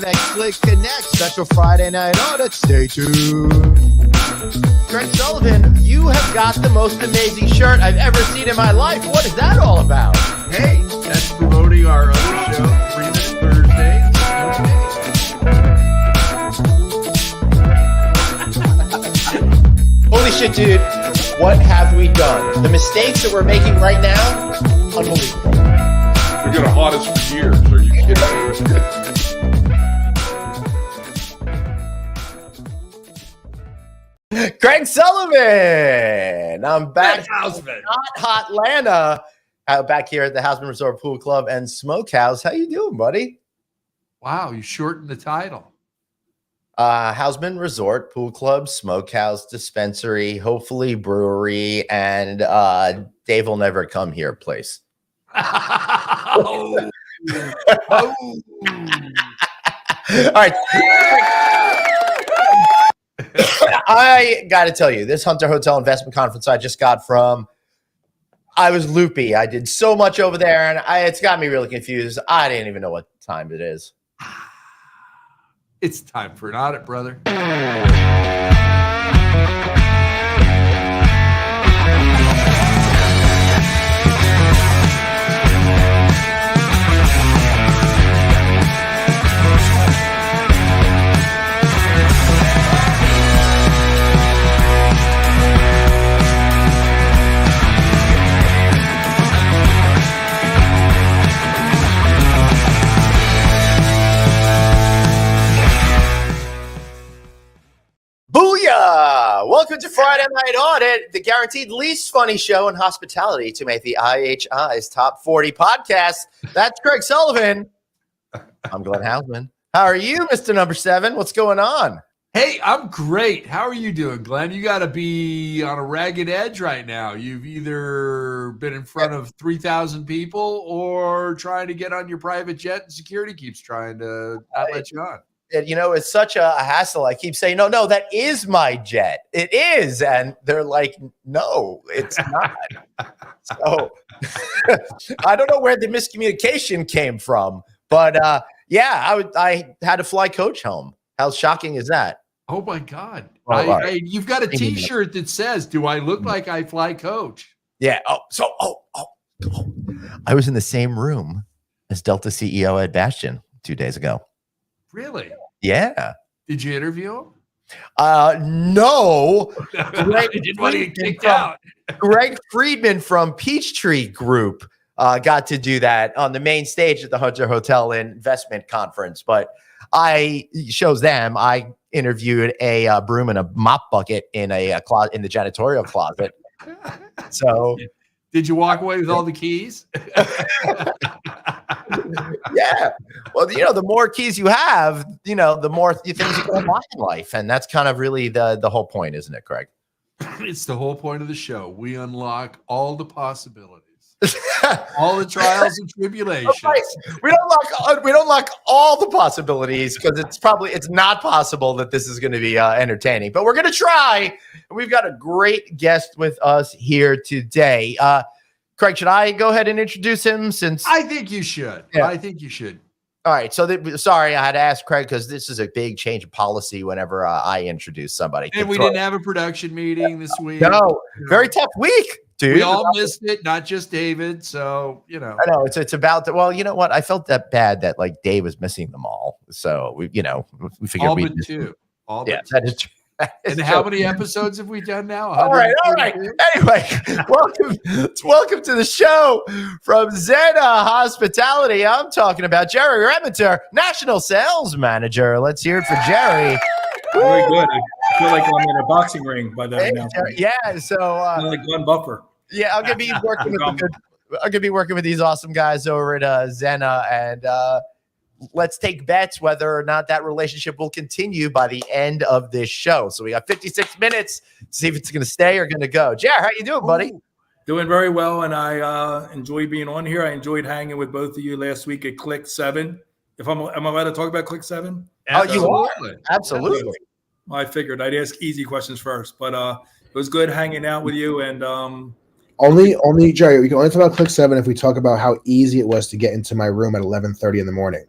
live at Click Connect, special Friday night audit. Stay tuned. Greg Sullivan, you have got the most amazing shirt I've ever seen in my life. What is that all about? Hey, that's promoting our other show, 3 Minute Thursdays. Holy shit, dude. What have we done? The mistakes that we're making right now, unbelievable. We're going to haunt us for years. Are you kidding me? Greg Sullivan. I'm back. Houseman. Hot Atlanta. Back here at the Houseman Resort Pool Club and Smokehouse. How you doing, buddy? Wow, you shortened the title. Houseman Resort Pool Club, Smokehouse, Dispensary, hopefully brewery, and Dave will never come here place. Oh. All right. I got to tell you, this Hunter Hotel Investment Conference I just got from, I was loopy. I did so much over there, and it's got me really confused. I didn't even know what time it is. It's time for an audit, brother. Booyah! Welcome to Friday Night Audit, the guaranteed least funny show in hospitality to make the IHI's top 40 podcast. That's Greg Sullivan. I'm Glenn Houseman. How are you, Mr. Number 7? What's going on? Hey, I'm great. How are you doing, Glenn? You got to be on a ragged edge right now. You've either been in front of 3,000 people or trying to get on your private jet and security keeps trying to not let you on. You know, it's such a hassle. I keep saying, no, that is my jet. It is. And they're like, no, it's not. So I don't know where the miscommunication came from. But yeah, I had to fly coach home. How shocking is that? Oh, my God. Oh, You've got a T-shirt that says, do I look like I fly coach? Yeah. I was in the same room as Delta CEO Ed Bastian 2 days ago. Really? Yeah. Did you interview him? No. I didn't want to get kicked out. Greg Friedman from Peachtree Group got to do that on the main stage at the Hunter Hotel Investment Conference. But I interviewed a broom and a mop bucket in a closet in the janitorial closet. So did you walk away with all the keys? Yeah. Well, the more keys you have, the more things you can unlock in life. And that's kind of really the whole point, isn't it, Greg? It's the whole point of the show. We unlock all the possibilities, all the trials and tribulations. Right. We don't lock all the possibilities because it's not possible that this is going to be entertaining, but we're going to try. And we've got a great guest with us here today. Craig, should I go ahead and introduce him? Since I think you should. Yeah. I think you should. All right. So sorry, I had to ask Craig because this is a big change of policy whenever I introduce somebody. And we didn't have a production meeting this week. No, very tough week, dude. We all missed it, not just David. So, I know it's about the, well, you know what? I felt that bad that like Dave was missing them all. So we figured all but two. All but two. That is true. And how many episodes have we done now? All right. Anyway, welcome to the show from Zena Hospitality. I'm talking about Jerry Remeter, National Sales Manager. Let's hear it for Jerry. Very good. I feel like I'm in a boxing ring by that announcement. Yeah. So like Glenn Buffer. Yeah, I'm gonna be working with these awesome guys over at Zena, and let's take bets whether or not that relationship will continue by the end of this show. So we got 56 minutes to see if it's going to stay or going to go. Jared, how you doing, buddy? Doing very well, and I enjoy being on here. I enjoyed hanging with both of you last week at Click 7. Am I allowed to talk about Click 7? Oh, you are? Absolutely. Well, I figured I'd ask easy questions first, but it was good hanging out with you. And only Jerry, we can only talk about Click 7 if we talk about how easy it was to get into my room at 11:30 in the morning.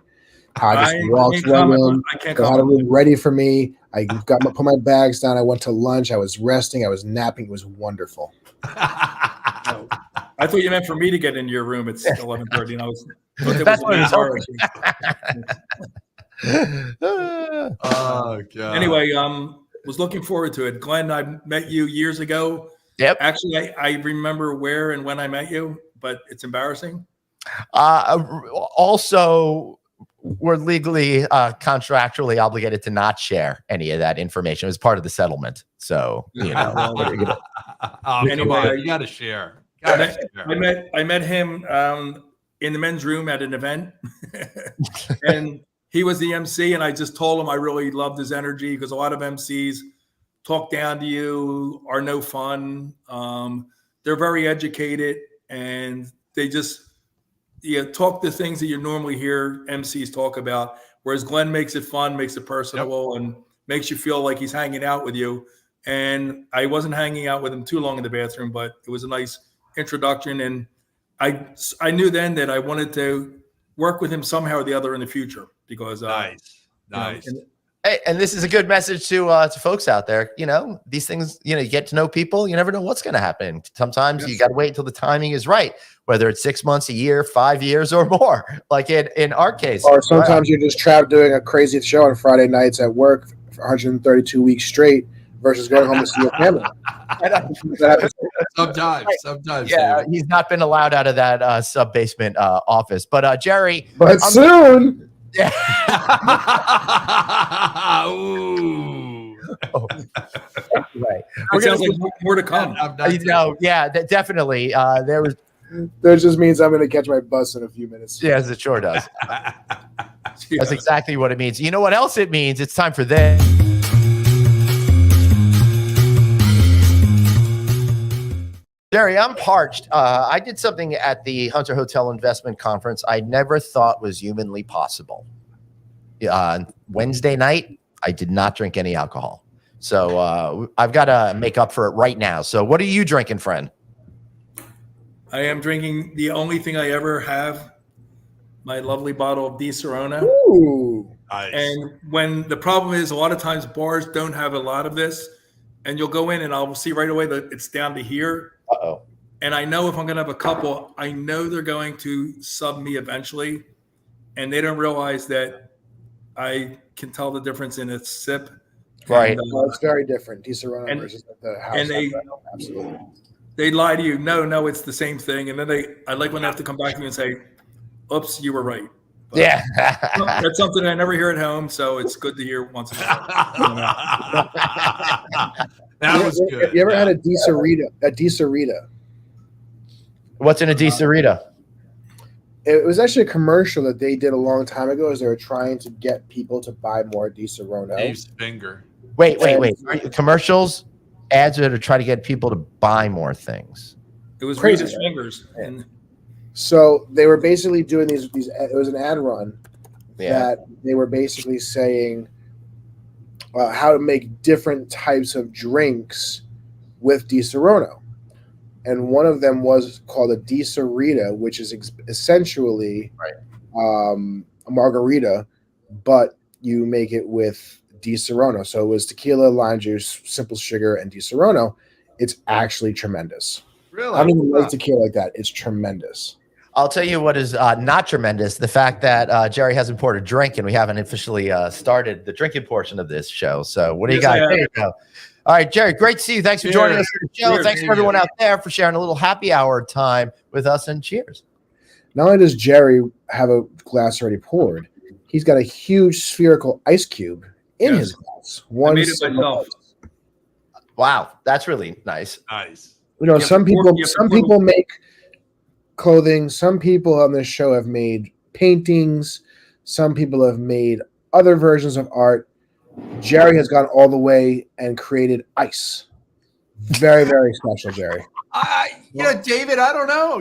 I just I walked can't right comment. in. I can't They had a comment. room ready for me. I put my bags down. I went to lunch. I was resting. I was napping. It was wonderful. No. I thought you meant for me to get into your room. It's 11:30, and I was. Thought there That's was what I was bar hoping. Oh god. Anyway, was looking forward to it. Glenn, I met you years ago. Yep. Actually, I remember where and when I met you, but it's embarrassing. Also, we're legally, contractually obligated to not share any of that information. It was part of the settlement. So, you know, Well, Oh, Anyway, come on. You got to share. Gotta share. I met him in the men's room at an event, and he was the MC. And I just told him I really loved his energy because a lot of MCs talk down to you, are no fun. They're very educated, and they just talk the things that you normally hear MCs talk about. Whereas Glenn makes it fun, makes it personable, and makes you feel like he's hanging out with you. And I wasn't hanging out with him too long in the bathroom, but it was a nice introduction. And I knew then that I wanted to work with him somehow or the other in the future because Nice. Hey, and this is a good message to folks out there. You know, these things, you get to know people. You never know what's going to happen. Sometimes you got to wait until the timing is right, whether it's 6 months, a year, 5 years, or more, like in our case. Or sometimes you're just trapped doing a crazy show on Friday nights at work for 132 weeks straight versus going home to see your family. Sometimes. Yeah, David. he's not been allowed out of that sub-basement office. But Jerry. But soon. Yeah. Ooh. Oh. Right. it sounds like more to come. Definitely. There was. That just means I'm going to catch my bus in a few minutes. Yes, it sure does. That's exactly what it means. You know what else it means? It's time for this. Jerry, I'm parched. I did something at the Hunter Hotel Investment Conference I never thought was humanly possible. Wednesday night, I did not drink any alcohol. So I've got to make up for it right now. So what are you drinking, friend? I am drinking the only thing I ever have, my lovely bottle of Di Serrano. Ooh. Nice. And when the problem is a lot of times bars don't have a lot of this, and you'll go in and I'll see right away that it's down to here. Uh-oh. And I know if I'm going to have a couple, I know they're going to sub me eventually. And they don't realize that I can tell the difference in a sip. Right. And, Well, it's very different. Di Serrano versus the house. and Absolutely. they lie to you. No, it's the same thing. And then I like when they have to come back to me and say, oops, you were right. But Yeah. that's something I never hear at home. So it's good to hear once in a while. That was good. You ever had a Di Serrita? What's in a Di Serrita? It was actually a commercial that they did a long time ago as they were trying to get people to buy more Di Serrano. Dave's finger. Wait. Commercials, ads are to try to get people to buy more things. It was Crazy. Rita's fingers. And So they were basically doing these. It was an ad run Yeah. that they were basically saying how to make different types of drinks with Di Serrano. And one of them was called a Di Serrita, which is essentially a margarita, but you make it with Di Serrano. So it was tequila, lime juice, simple sugar, and Di Serrano. It's actually tremendous. Really? I don't even like tequila like that. It's tremendous. I'll tell you what is not tremendous. The fact that Jerry hasn't poured a drink and we haven't officially started the drinking portion of this show. So what do you got? There you go. All right, Jerry, great to see you. Thanks for joining us for the show. Cheers. Thanks for everyone out there for sharing a little happy hour time with us, and cheers. Not only does Jerry have a glass already poured, he's got a huge spherical ice cube in his glass. I made it myself. Wow, that's really nice. Nice. You know, Yeah, some before- people make clothing. Some people on this show have made paintings. Some people have made other versions of art. Jerry has gone all the way and created ice. Very, very special, Jerry. David, I don't know.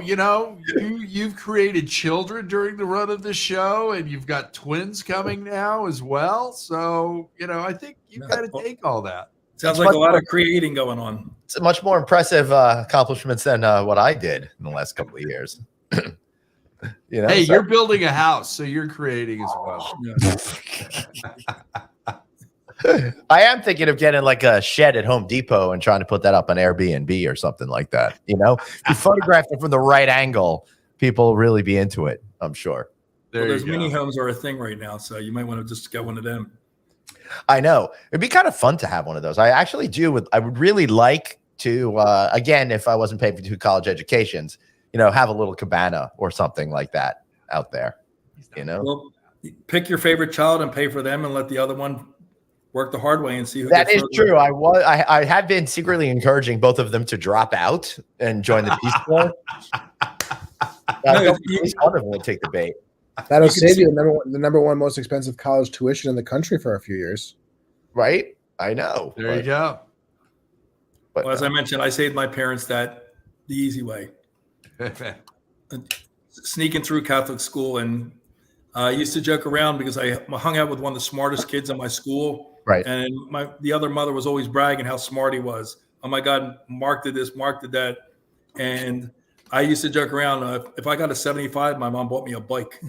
You've created children during the run of the show, and you've got twins coming now as well. So, I think you've got to take all that. Sounds like a lot of creating going on. It's a much more impressive accomplishments than what I did in the last couple of years. You know, Hey, so- you're building a house, so you're creating as well. I am thinking of getting like a shed at Home Depot and trying to put that up on Airbnb or something like that. You know, if you photograph it from the right angle, people will really be into it, I'm sure. There Well, you those go. mini homes are a thing right now, so you might want to just get one of them. I know it'd be kind of fun to have one of those. I actually do. I would really like to, again, if I wasn't paid for 2 college educations, you know, have a little cabana or something like that out there. You know, Well, pick your favorite child and pay for them, and let the other one work the hard way and see who. that gets is further. true. I have been secretly encouraging both of them to drop out and join the Peace Corps. At least one of them would take the bait. That'll You can save see- you the number one most expensive college tuition in the country for a few years. Right? I know. There you go. But Well, as I mentioned, I saved my parents that the easy way, sneaking through Catholic school. And I used to joke around because I hung out with one of the smartest kids in my school. Right. And the other mother was always bragging how smart he was. Oh my God, Mark did this, Mark did that. And I used to joke around, if I got a 75, my mom bought me a bike.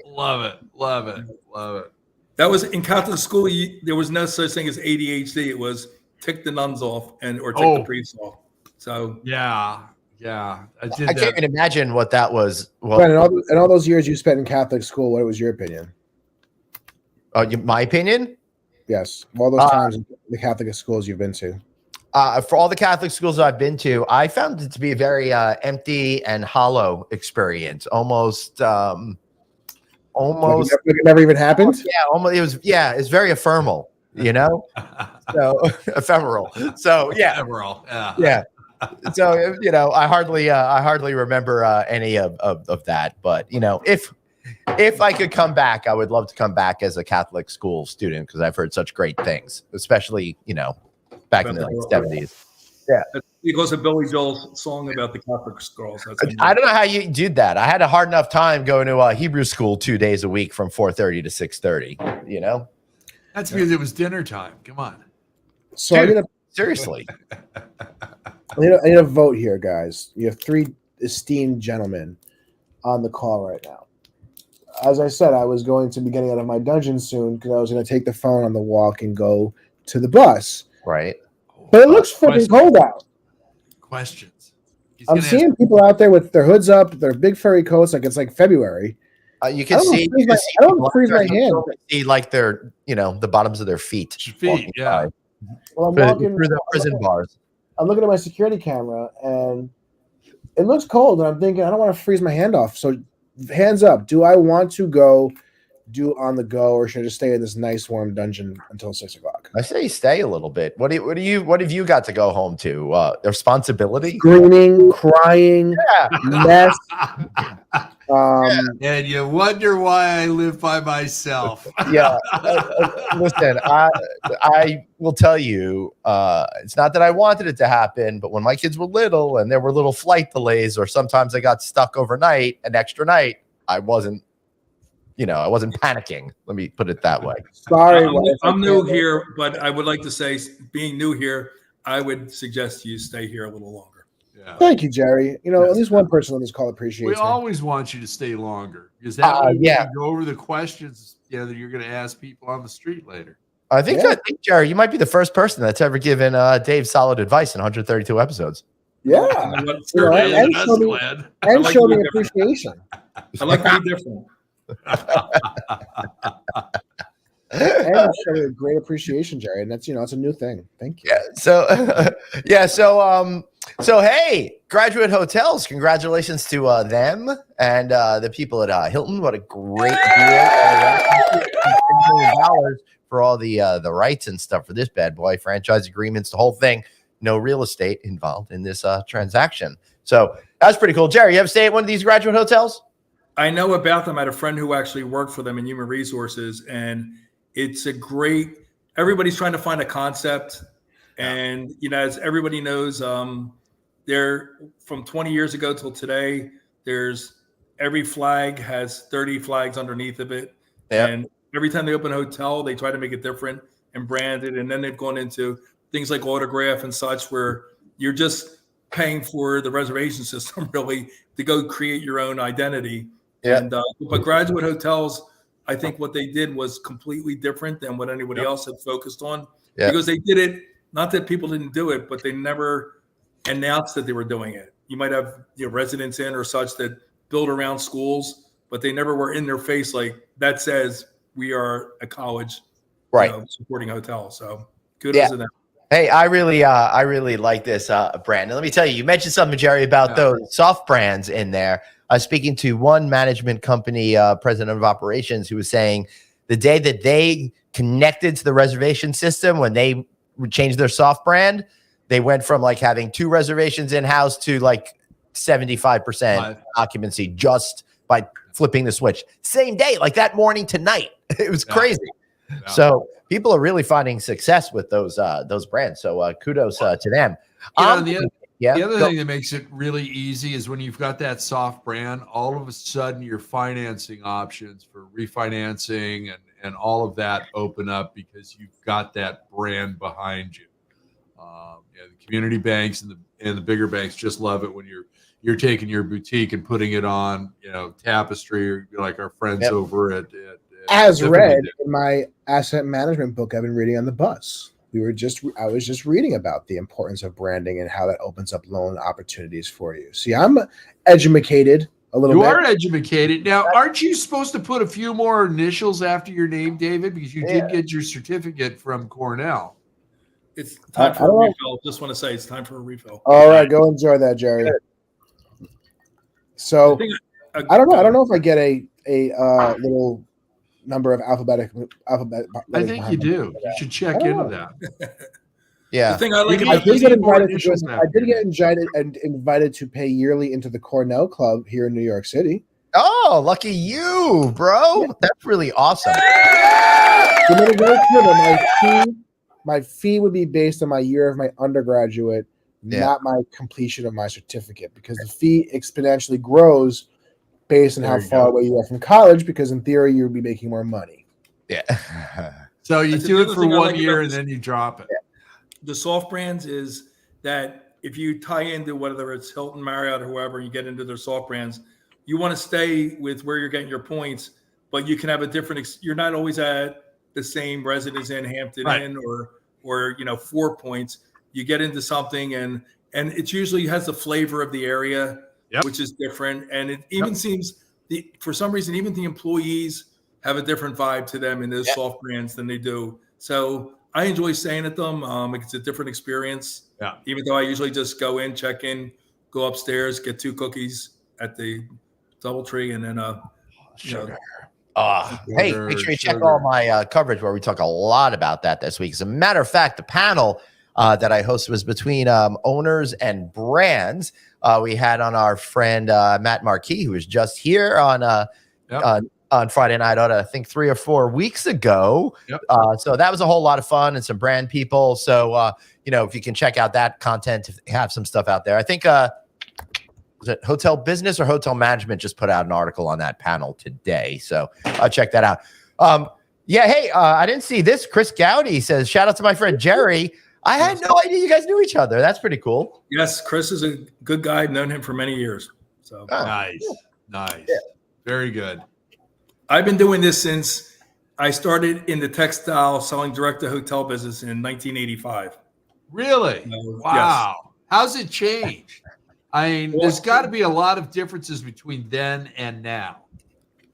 Love it. Love it. Love it. That was in Catholic school. There was no such thing as ADHD. It was tick the nuns off or tick the priests off. So Yeah. I did I that. can't even imagine what that was. Well, Brent, in all those years you spent in Catholic school, what was your opinion? my opinion? Yes, all those times in the Catholic schools you've been to. For all the Catholic schools I've been to, I found it to be a very empty and hollow experience. Almost. Like it never even happened. Yeah, almost. It was. Yeah, it's very ephemeral. You know, so ephemeral. So yeah, Emerald. Yeah. yeah. So you know, I hardly remember any of that. But you know, if I could come back, I would love to come back as a Catholic school student because I've heard such great things, especially you know, back in the 70s. it goes to Billy Joel's song about the Catholic girls. That's I don't know how you did that. I had a hard enough time going to Hebrew school 2 days a week from 4:30 to 6:30. You know, That's because it was dinner time. Come on. So I'm Dude. gonna seriously. I need a vote here, guys. You have 3 esteemed gentlemen on the call right now. As I said, I was going to be getting out of my dungeon soon because I was going to take the phone on the walk and go to the bus. Right. But it looks freaking cold out. Questions. He's I'm gonna seeing people out there with their hoods up, their big furry coats, like it's like February. You can see. I don't freeze my hand. See like their, you know, the bottoms of their feet. Ask feet, walking yeah. by. Well, I'm Through walking the prison bars. I'm looking at my security camera and it looks cold, and I'm thinking I don't want to freeze my hand off. So, hands up, do I want to go do on the go, or should I just stay in this nice warm dungeon until 6 o'clock? I say stay a little bit. What have you got to go home to? Responsibility? Screaming, crying, Yeah. mess. And you wonder why I live by myself. Yeah. Listen, I will tell you, it's not that I wanted it to happen, but when my kids were little and there were little flight delays, or sometimes I got stuck overnight, an extra night, I wasn't panicking. Let me put it that way. Sorry, I'm new here, but I would like to say, being new here, I would suggest you stay here a little longer. Yeah. Thank you, Jerry. You know, at least one person on this call appreciates We me. always want you to stay longer because that way we can go over the questions that you're going to ask people on the street later. I think, Jerry, you might be the first person that's ever given Dave solid advice in 132 episodes. Yeah, Certainly and is, show me- glad. and like show to me be different. appreciation. I like to be different. And show me a great appreciation, Jerry. And that's it's a new thing. Thank you. Yeah. So hey, Graduate Hotels, congratulations to them and the people at Hilton. What a great deal! $10 million for all the rights and stuff for this bad boy, franchise agreements, the whole thing. No real estate involved in this transaction. So that's pretty cool. Jerry, you ever stay at one of these Graduate Hotels? I know about them. I had a friend who actually worked for them in human resources, and it's a great. Everybody's trying to find a concept, and as everybody knows, they're from 20 years ago till today. There's every flag has 30 flags underneath of it, and every time they open a hotel, they try to make it different and brand it, and then they've gone into things like autograph and such, where you're just paying for the reservation system really to go create your own identity. Yeah. And but graduate hotels, I think what they did was completely different than what anybody else had focused on, because they did it, not that people didn't do it, but they never announced that they were doing it. You might have residents in or such that build around schools, but they never were in their face like that says we are a college, right, supporting hotels. So kudos to them. Hey, I really like this brand. And let me tell you mentioned something, Jerry, about those soft brands in there. Speaking to one management company president of operations who was saying the day that they connected to the reservation system, when they changed their soft brand, they went from like having 2 reservations in-house to like 75% occupancy just by flipping the switch. Same day, like that morning to night. It was crazy. Yeah. So people are really finding success with those brands. So kudos to them. The other thing that makes it really easy is when you've got that soft brand, all of a sudden your financing options for refinancing and all of that open up because you've got that brand behind you. The community banks and the bigger banks just love it when you're taking your boutique and putting it on, Tapestry, or like our friends over at as read in my asset management book I've been reading on the bus. I was just reading about the importance of branding and how that opens up loan opportunities for you. See, I'm educated a little bit. You are educated. Now, aren't you supposed to put a few more initials after your name, David? Because you did get your certificate from Cornell. It's time for a refill. Just want to say it's time for a refill. All right, go enjoy that, Jerry. So I don't know. I don't know if I get a little number of alphabet. I think you do. You should check into that. Yeah. The thing I like I did get invited to pay yearly into the Cornell Club here in New York City. Oh, lucky you, bro. Yeah. That's really awesome. My fee would be based on my year of my undergraduate, not my completion of my certificate, because the fee exponentially grows based on how far away you are from college, because in theory you would be making more money. Yeah. So you do it for 1 year and then you drop it. The soft brands is that if you tie into whether it's Hilton, Marriott, or whoever, you get into their soft brands, you want to stay with where you're getting your points, but you can have a different, you're not always at the same Residence Inn, Hampton Inn, or 4 points. You get into something and it usually has the flavor of the area, which is different. And it even seems for some reason, even the employees have a different vibe to them in those soft brands than they do. So I enjoy staying at them. It's a different experience. Yeah. Even though I usually just go in, check in, go upstairs, get 2 cookies at the DoubleTree, and then sugar. Hey, make sure you check all my coverage where we talk a lot about that this week. As a matter of fact, the panel that I hosted was between owners and brands. We had on our friend Matt Marquis, who was just here on Friday night, I think 3 or 4 weeks ago. So that was a whole lot of fun and some brand people. So, if you can check out that content, if they have some stuff out there. I think was it Hotel Business or Hotel Management just put out an article on that panel today. So I'll check that out. Hey, I didn't see this. Chris Gowdy says, shout out to my friend Jerry. I had no idea you guys knew each other. That's pretty cool. Yes, Chris is a good guy. I've known him for many years. So nice. Yeah. Very good. I've been doing this since I started in the textile selling direct to hotel business in 1985. Really? Wow. Yes. How's it changed? I mean, there's got to be a lot of differences between then and now.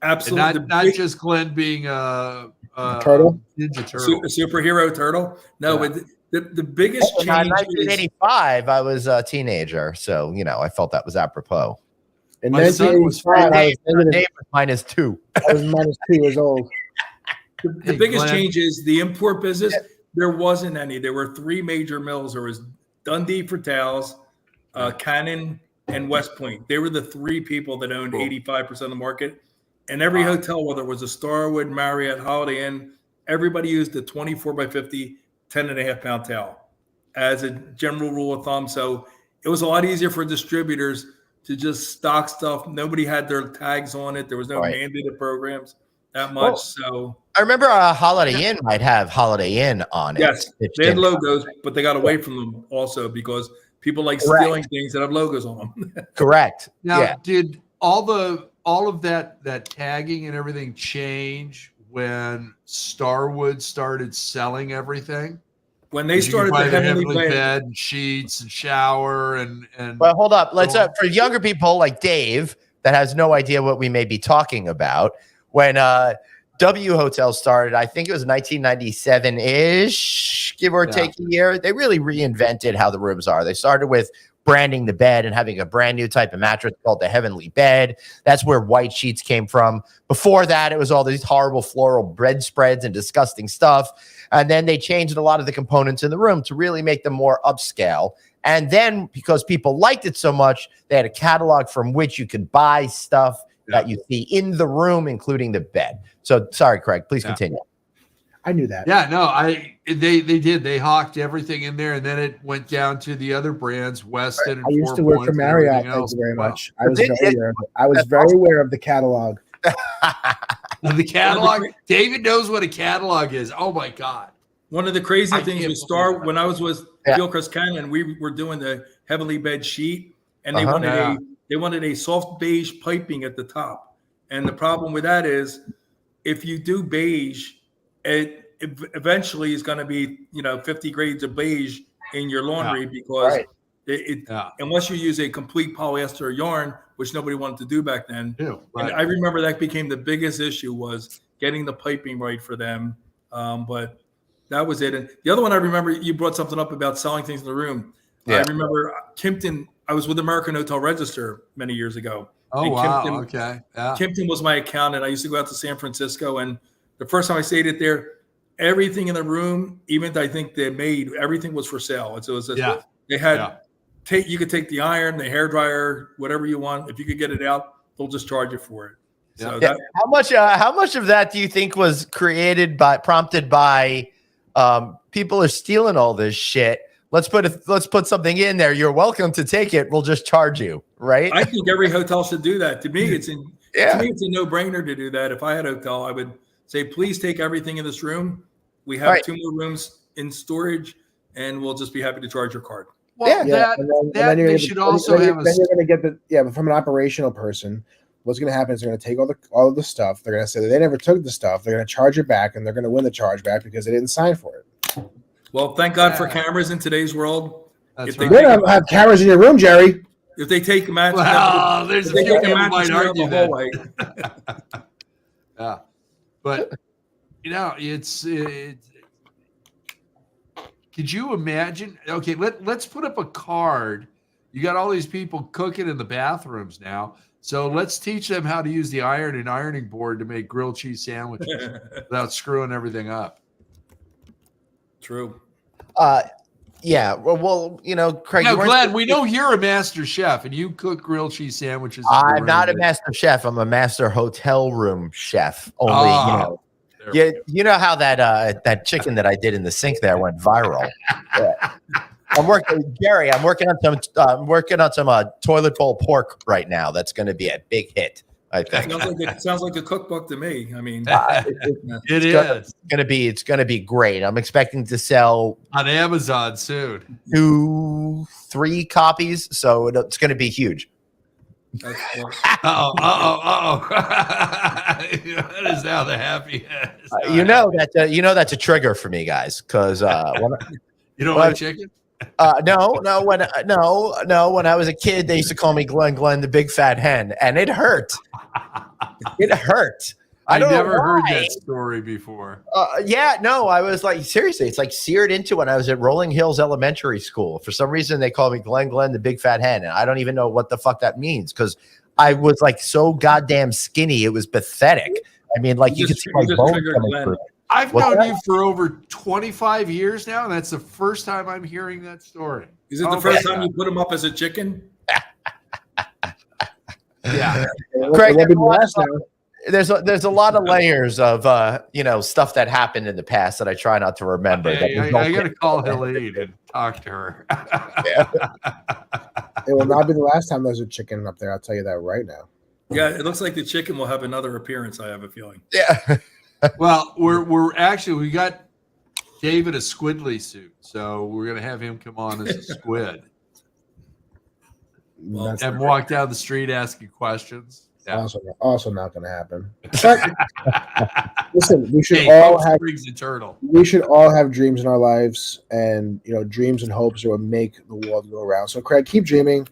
Absolutely. And not just Glenn being a turtle, Ninja Turtle, a superhero turtle. No, but the biggest change. In 1985, I was a teenager, so I felt that was apropos. And my son was -2. I was -2 years old. The biggest change is the import business. There wasn't any. There were 3 major mills. There was Dundee for towels, Cannon, and West Point. They were the 3 people that owned 85% of the market. And every hotel, whether it was a Starwood, Marriott, Holiday Inn, everybody used a 24 by 50, 10.5-pound towel as a general rule of thumb. So it was a lot easier for distributors to just stock stuff. Nobody had their tags on it. There was no mandated programs that much. So I remember Holiday Inn might have Holiday Inn on it. Yes, they had logos, but they got away from them also because People like Correct. stealing things that have logos on them. Correct. Now, Yeah. did all of that tagging and everything change when Starwood started selling everything? When they 'Cause you could started buy the the Heavenly Bed, bed and sheets and shower and Well, hold up. Let's So- for younger people like Dave that has no idea what we may be talking about. When W Hotel started, I think it was 1997-ish, give or take a year. They really reinvented how the rooms are. They started with branding the bed and having a brand new type of mattress called the Heavenly Bed. That's where white sheets came from. Before that, it was all these horrible floral bedspreads and disgusting stuff. And then they changed a lot of the components in the room to really make them more upscale. And then because people liked it so much, they had a catalog from which you could buy stuff that you see in the room, including the bed. So sorry, Craig, please continue. I knew that. Yeah, no, they did. They hawked everything in there, and then it went down to the other brands, Weston and I used to Four work for Points and Marriott. everything Thank else you very as well. much. I was very aware of it. I was very aware of the catalog. The catalog. David knows what a catalog is. Oh my God. one of the crazy I things can't with Star, believe that. when I was with Gilchrist Cannon, we were doing the Heavenly Bed sheet, and they wanted a soft beige piping at the top. And the problem with that is, if you do beige, it eventually is going to be 50 grades of beige in your laundry because unless you use a complete polyester yarn, which nobody wanted to do back then. Right. And I remember that became the biggest issue, was getting the piping right for them. But that was it. And the other one I remember, you brought something up about selling things in the room. Yeah. I remember Kimpton. I was with American Hotel Register many years ago. Oh, and wow. Kimpton, Okay. Yeah. Kimpton was my accountant. I used to go out to San Francisco, and the first time I stayed it there, everything in the room, even I think they made, everything was for sale. So it was they had you could take the iron, the hair dryer, whatever you want. If you could get it out, they'll just charge you for it. So how much of that do you think was prompted by people are stealing all this shit? Let's put something in there. You're welcome to take it. We'll just charge you, right? I think every hotel should do that. To me, it's a no-brainer to do that. If I had a hotel, I would say, please take everything in this room. We have 2 more rooms in storage, and we'll just be happy to charge your card. Well, they should also have. Then you're going to get but from an operational person, what's going to happen is they're going to take all of the stuff. They're going to say that they never took the stuff. They're going to charge it back, and they're going to win the charge back because they didn't sign for it. Well, thank God for cameras in today's world. That's You don't have cameras in your room, Jerry. If they take a match, there's a few people might argue that. Yeah, but it's. Could you imagine? Okay, let's put up a card. You got all these people cooking in the bathrooms now, so let's teach them how to use the iron and ironing board to make grilled cheese sandwiches without screwing everything up. True. Yeah. Well, Craig. Now, Glenn, we know you're a master chef and you cook grilled cheese sandwiches. I'm not a master chef. I'm a master hotel room chef. Only, you know how that chicken that I did in the sink there went viral. I'm working on some toilet bowl pork right now. That's going to be a big hit. I think. Sounds like a cookbook to me. I mean, it's gonna be great. I'm expecting to sell on Amazon soon 2-3 copies, so it's gonna be huge. That is now the happy. That's a trigger for me, guys, because you don't like chicken. No. When I was a kid, they used to call me Glenn, the big fat hen, and it hurt. It hurt. I never heard that story before. I was like, seriously, it's like seared into when I was at Rolling Hills Elementary School. For some reason, they called me Glenn, the big fat hen, and I don't even know what the fuck that means because I was like so goddamn skinny. It was pathetic. I mean, like you could see my bones coming through. I've known you for over 25 years now, and that's the first time I'm hearing that story. Is it the first time you put him up as a chicken? Yeah. Craig, there's a lot of layers of stuff that happened in the past that I try not to remember. I got to call Helene and talk to her. It will not be the last time there's a chicken up there. I'll tell you that right now. Yeah, it looks like the chicken will have another appearance. I have a feeling. Yeah. Well, we got David a squiddly suit, so we're gonna have him come on as a squid. and walk down the street asking questions. Yeah. Also not going to happen. But, listen, we should all have eternal. We should all have dreams in our lives, and dreams and hopes are what make the world go around. So, Craig, keep dreaming.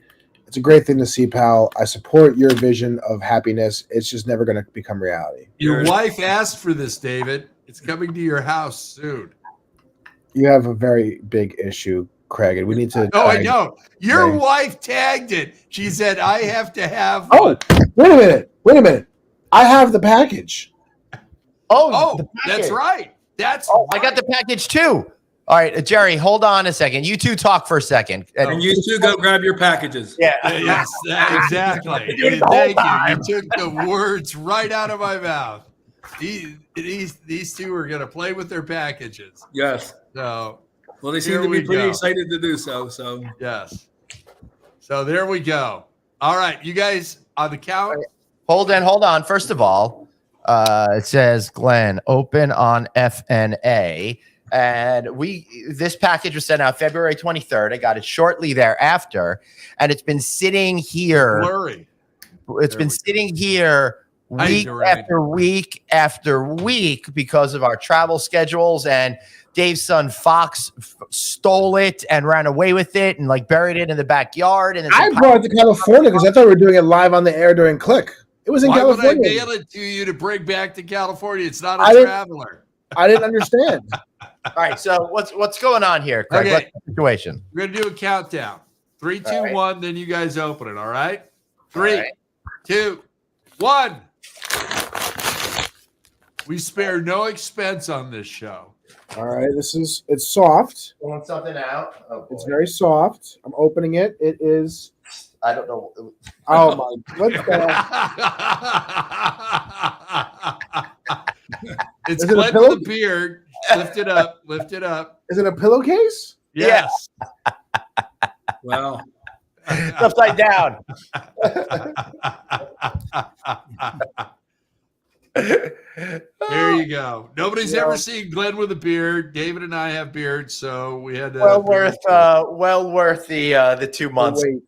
It's a great thing to see, pal. I support your vision of happiness. It's just never going to become reality. Your wife asked for this, David. It's coming to your house soon. You have a very big issue, Craig, and we need to. Oh, I know. Your wife tagged it. She said, "I have to have." Oh, wait a minute. I have the package. Oh, that's right. I got the package too. All right, Jerry, hold on a second. You two talk for a second. And you two go grab your packages. Yeah. Yes, exactly. Thank you. You took the words right out of my mouth. These two are going to play with their packages. Yes. So, well, they seem to be pretty excited to do so. So yes. So there we go. All right, you guys on the count. Hold on. First of all, it says Glenn open on FNA, and this package was sent out February 23rd. I got it shortly thereafter, and it's been sitting here. Blurry. It's been sitting here week after week after week because of our travel schedules, and Dave's son Fox stole it and ran away with it and buried it in the backyard. And I brought it to California because I thought we were doing it live on the air during Click. It was in California. Why would I mail it to you to bring back to California? It's not a traveler. I didn't understand. All right, so what's going on here, Craig? Okay. What's the situation? We're gonna do a countdown. 3, 2, 1. Then you guys open it. All right. 3, 2, 1. We spare no expense on this show. All right, it's soft. Pulling something out. Oh, it's very soft. I'm opening it. It is. I don't know. Oh my! It's Glenn with a beard. Lift it up. Lift it up. Is it a pillowcase? Yes. Wow. It's upside down. There you go. Nobody's ever seen Glenn with a beard. David and I have beards, so we had to. Well worth the 2 months. Wait.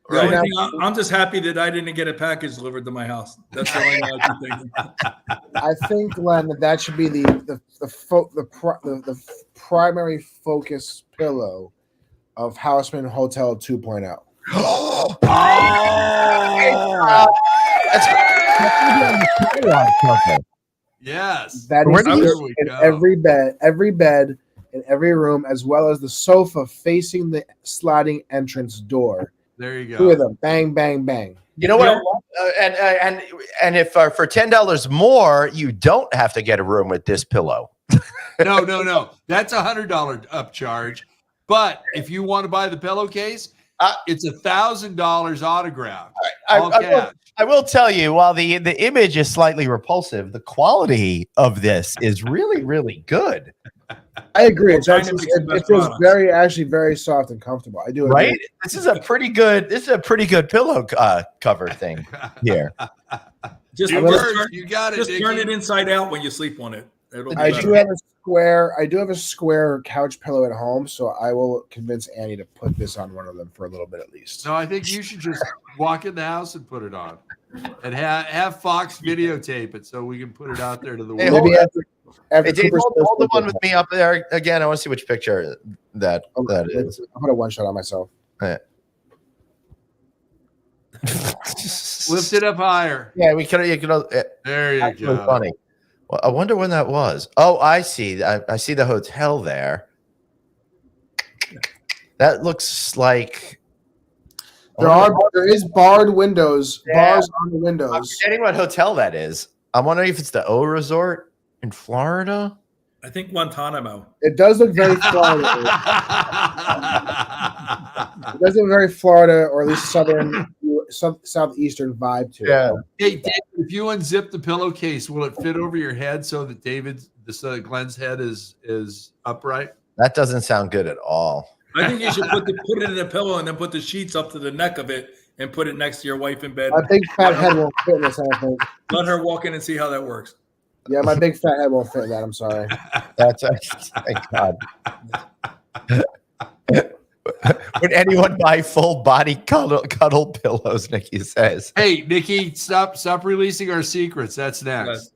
Right. I'm just happy that I didn't get a package delivered to my house. That's all I can think. I think, Glenn, that should be the primary focus pillow of Houseman Hotel 2.0. Yes. That is in every bed in every room, as well as the sofa facing the sliding entrance door. There you go. 2 of them. Bang, bang, bang. You know what? I love? And if for $10 more, you don't have to get a room with this pillow. No. That's $100 upcharge. But if you want to buy the pillowcase, it's $1,000 autograph. I will tell you, while the image is slightly repulsive, the quality of this is really, really good. I agree. It feels very soft and comfortable. I do agree. Right? This is a pretty good pillow cover thing here. Just turn it inside out when you sleep on it. I do have a square couch pillow at home, so I will convince Annie to put this on one of them for a little bit at least. No, I think you should just walk in the house and put it on, and have Fox videotape it so we can put it out there to the world. Maybe Hey, Dave, hold the one with me up there again. I want to see which picture that is. I'm gonna one shot on myself. Yeah. Lift it up higher. Yeah, we could. There you go. Really funny. Well, I wonder when that was. Oh, I see. I see the hotel there. That looks like there is barred windows. Yeah. Bars on the windows. I'm forgetting what hotel that is. I'm wondering if it's the O Resort in Florida. I think Guantanamo. It does look very Florida. It does look very Florida, or at least southeastern vibe to it. Hey, David, if you unzip the pillowcase, will it fit over your head so that Glenn's head is upright? That doesn't sound good at all. I think you should put it in a pillow and then put the sheets up to the neck of it and put it next to your wife in bed. My big fat head won't fit in this, I think. Let her walk in and see how that works. Yeah, my big fat head won't fit in that. I'm sorry. Thank God. Would anyone buy full body cuddle pillows? Nikki says. Hey, Nikki, stop releasing our secrets. That's next. Yes.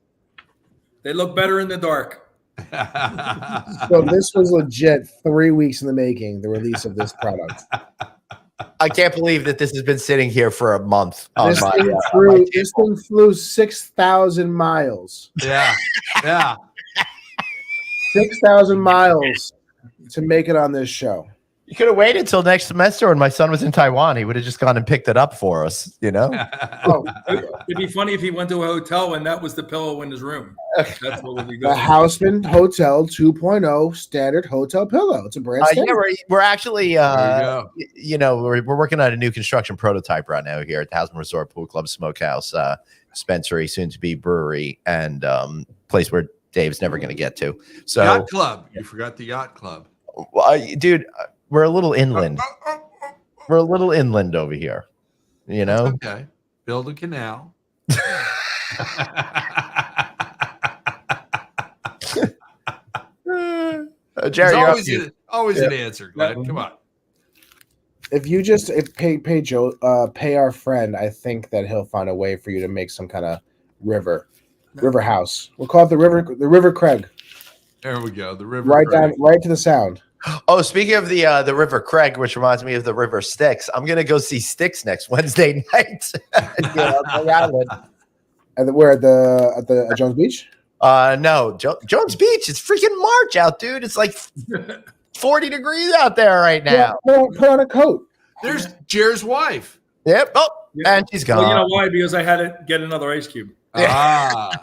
They look better in the dark. So this was legit 3 weeks in the making, the release of this product. I can't believe that this has been sitting here for a month. This thing flew 6,000 miles. Yeah. 6,000 miles to make it on this show. You could have waited till next semester when my son was in Taiwan. He would have just gone and picked it up for us, you know? It'd be funny if he went to a hotel and that was the pillow in his room. That's what would be good. The Houseman Hotel 2.0 standard hotel pillow. It's a brand standard. Yeah, we're actually, we're working on a new construction prototype right now here at the Houseman Resort Pool Club Smokehouse, dispensary, soon to be brewery, and place where Dave's never going to get to. So Yacht Club. You forgot the Yacht Club. Dude, we're a little inland. We're a little inland over here, you know? That's okay. Build a canal. Jerry, you're always an answer, Glenn. Come on. If you pay our friend, I think that he'll find a way for you to make some kind of river house. We'll call it the River Craig. There we go. The River right Craig. down, right to the sound. Oh, speaking of the River Craig, which reminds me of the River Styx, I'm gonna go see Styx next Wednesday night. And we're at the Jones Beach. No, Jones Beach. It's freaking March out, dude. It's like 40 degrees out there right now. Yeah, put on a coat. There's Jer's wife. Yep. Oh, yeah. And she's gone. Well, you know why? Because I had to get another ice cube. See, that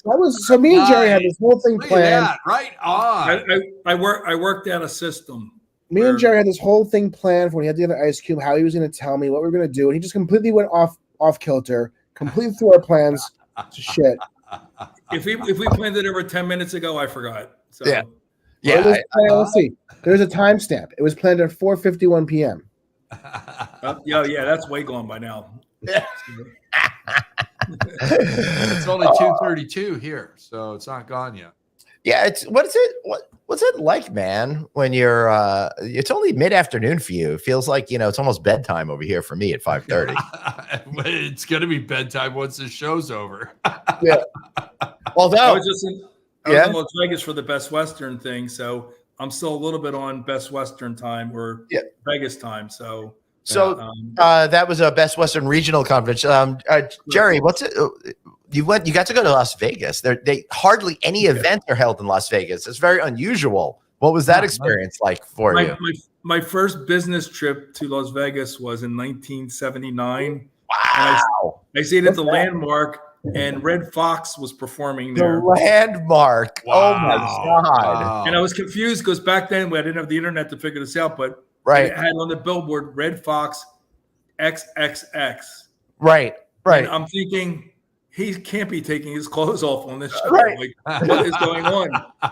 was so. Me and Jerry had this whole thing planned. Right on. I worked out a system. Me and Jerry had this whole thing planned for when he had the other ice cube, how he was going to tell me what we were going to do, and he just completely went off kilter, completely threw our plans to shit. If we planned it over 10 minutes ago, I forgot. So yeah. Let's see. There's a timestamp. It was planned at 4:51 p.m. Yeah, that's way gone by now. Yeah. It's only 2:32 here, so it's not gone yet. Yeah, what's it like, man, when you're it's only mid-afternoon for you. It feels like, it's almost bedtime over here for me at 5:30. It's gonna be bedtime once the show's over. Yeah. Although I was in Las Vegas for the Best Western thing, so I'm still a little bit on Best Western time or Vegas time. So that was a Best Western Regional Conference. Jerry, what's it? You got to go to Las Vegas. They hardly any events are held in Las Vegas. It's very unusual. What was that experience like for you? My first business trip to Las Vegas was in 1979. Wow! I stayed at the Landmark, and Red Fox was performing there. The Landmark. Wow. Oh my God! Wow. And I was confused because back then I didn't have the internet to figure this out, but it had on the billboard Red Fox XXX. Right. And I'm thinking, he can't be taking his clothes off on this show. Right. Like, what is going on? I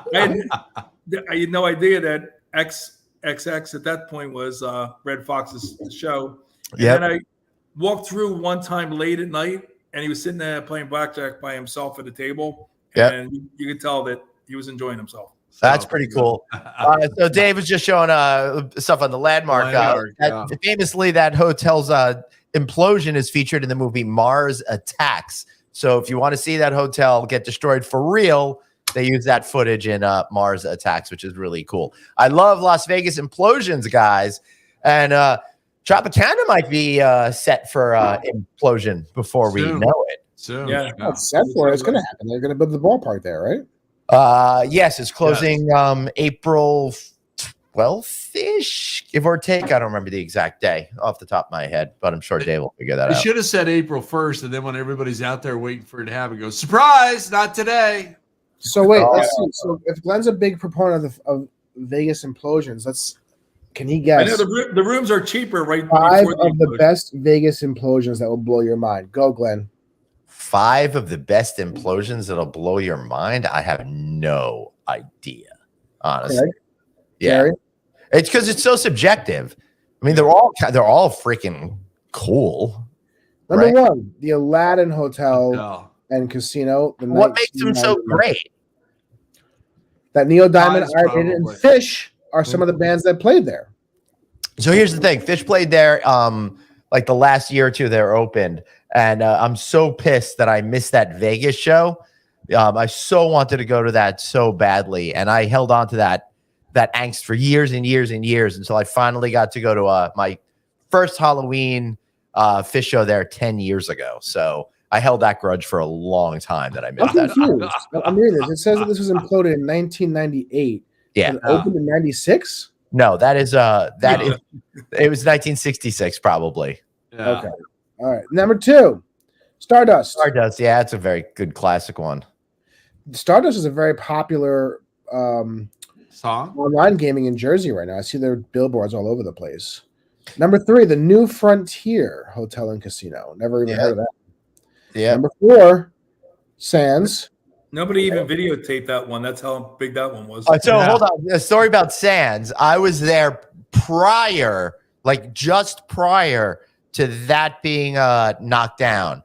had no idea that XXX at that point was Red Fox's show. And then I walked through one time late at night, and he was sitting there playing blackjack by himself at a table. And you could tell that he was enjoying himself. That's pretty cool. So Dave was just showing stuff on the Landmark. Famously, that hotel's implosion is featured in the movie Mars Attacks. So if you want to see that hotel get destroyed for real, they use that footage in Mars Attacks, which is really cool. I love Las Vegas implosions, guys. And Tropicana might be set for implosion before we know it. Soon. Yeah, it's set for it. It's going to happen. They're going to build the ballpark there, right? Yes, it's closing April 12th-ish, give or take. I don't remember the exact day off the top of my head, but I'm sure Dave will figure that out. You should have said April 1st, and then when everybody's out there waiting for it to happen, go, surprise, not today. So wait, let's see. So if Glenn's a big proponent of Vegas implosions, can he guess? I know the rooms are cheaper, right? 5 of the best Vegas implosions that will blow your mind. Go, Glenn. 5 of the best implosions that'll blow your mind? I have no idea, honestly. Okay. Yeah, Gary? It's because it's so subjective. I mean, they're all freaking cool. Number 1, the Aladdin Hotel and Casino. What makes them so great? That Neil Diamond, Iron Maiden, and Fish are some of the bands that played there. So here's the thing: Fish played there, like the last year or two they were opened, and I'm so pissed that I missed that Vegas show. I so wanted to go to that so badly, and I held on to that angst for years and years and years until I finally got to go to my first Halloween Fish show there 10 years ago. So I held that grudge for a long time that I missed I'm that. confused. I'm reading this. It says that this was imploded in 1998 Yeah. and opened in 96. No, that is it was 1966 probably. Yeah. Okay. All right. Number 2, Stardust. Stardust, yeah, that's a very good classic one. Stardust is a very popular Song? online gaming in Jersey right now. I see their billboards all over the place. Number 3, the New Frontier Hotel and Casino. Never even heard of that. Yeah. Number 4, Sands. Nobody even videotaped that one. That's how big that one was. So Yeah. hold on. A story about Sands. I was there prior, like just prior to that being knocked down.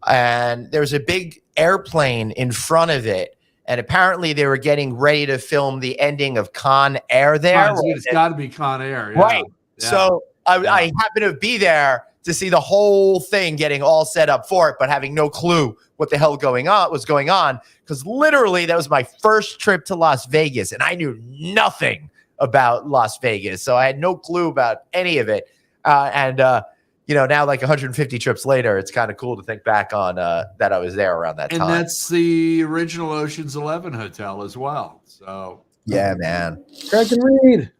And there was a big airplane in front of it. And apparently they were getting ready to film the ending of Con Air there. It's got to be Con Air. Yeah. Right. Yeah. So I happened to be there to see the whole thing getting all set up for it, but having no clue what the hell was going on. Because literally that was my first trip to Las Vegas, and I knew nothing about Las Vegas. So I had no clue about any of it. Now like 150 trips later, it's kind of cool to think back on that I was there around that time. And that's the original Ocean's 11 hotel as well. So yeah, man. Craig can read.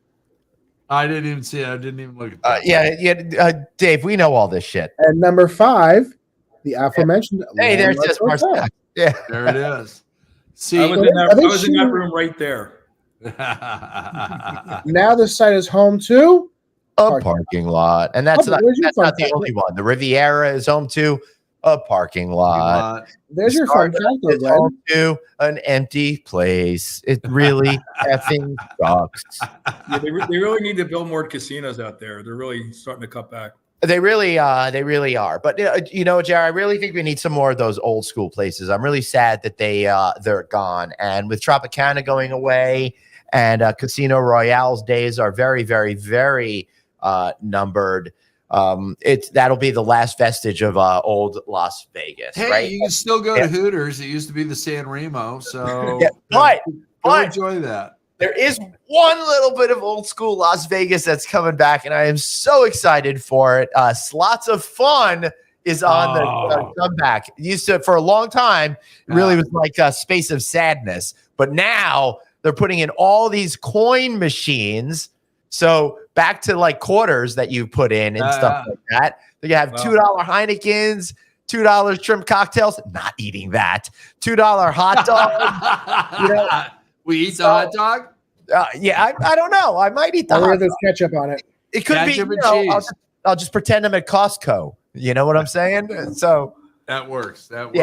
I didn't even see it. I didn't even look at that. Dave, we know all this shit. And number 5, the aforementioned. Hey, there's Landmark just Hotel. Marcel. Yeah. There it is. See, I was in that room right there. Now the site is home to A parking lot. And that's not the fact? only one. The Riviera is home to a parking lot. There's your fun fact, though, It's Glenn. home to an empty place. It really effing sucks. Yeah, they really need to build more casinos out there. They're really starting to cut back. They really are. But Jerry, I really think we need some more of those old school places. I'm really sad that they're gone. And with Tropicana going away, and Casino Royale's days are very, very, very numbered. That'll be the last vestige of old Las Vegas. hey, right? you can still go to Hooters. It used to be the San Remo. So but enjoy that. there is one little bit of old school Las Vegas that's coming back, and I am so excited for it. Slots of Fun is on the comeback. It used to, for a long time, really was like a space of sadness. But now they're putting in all these coin machines. So back to like quarters that you put in and stuff like that. So you have $2 Heinekens, $2 shrimp cocktails. Not eating that. $2 hot dogs. We eat the hot dog? I don't know. I might eat the hot dog. There's ketchup on it. It could Ketchup be. and cheese. I'll just pretend I'm at Costco. You know what I'm saying? So that works. That works.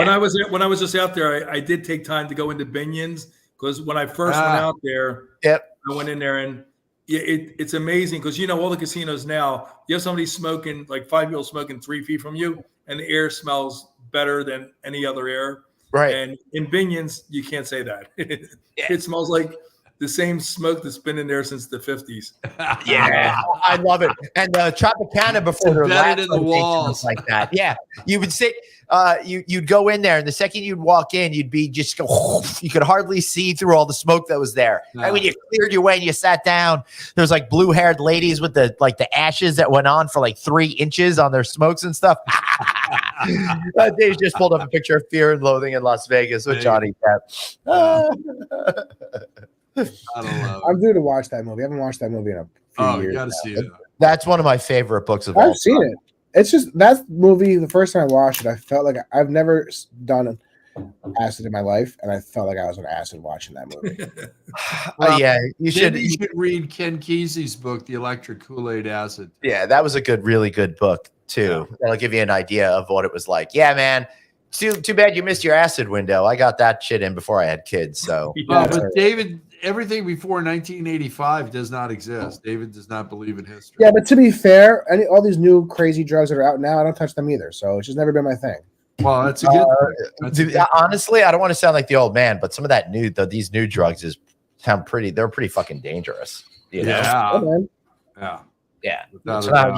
When I was just out there, I did take time to go into Binion's, because when I first went out there, I went in there, and it's amazing because all the casinos now, you have somebody smoking, like 5 people smoking 3 feet from you, and the air smells better than any other air. Right. And in Binion's, you can't say that. It smells like the same smoke that's been in there since the 50s. Yeah, I love it. And Tropicana before their last in the walls like that. Yeah, you would sit. You'd go in there, and the second you'd walk in, you'd be just go. You could hardly see through all the smoke that was there. No. And when you cleared your way and you sat down, there was like blue-haired ladies with the ashes that went on for like 3 inches on their smokes and stuff. Dave just pulled up a picture of Fear and Loathing in Las Vegas with Johnny Depp. I'm due to watch that movie. I haven't watched that movie in a few years. You got to see it. That's one of my favorite books of all I've seen it. It's just that movie. The first time I watched it, I felt like I've never done acid in my life, and I felt like I was on acid watching that movie. You should read Ken Kesey's book, The Electric Kool-Aid Acid. Yeah, that was a really good book too. That'll give you an idea of what it was like. Yeah, man. Too bad you missed your acid window. I got that shit in before I had kids. So, but David, everything before 1985 does not exist. David does not believe in history. Yeah, but to be fair, all these new crazy drugs that are out now, I don't touch them either. So it's just never been my thing. Well, that's a good thing. Honestly, I don't want to sound like the old man, but some of that these new drugs they're pretty fucking dangerous. You know? Yeah. Oh, man. Yeah. Yeah. Without So a now,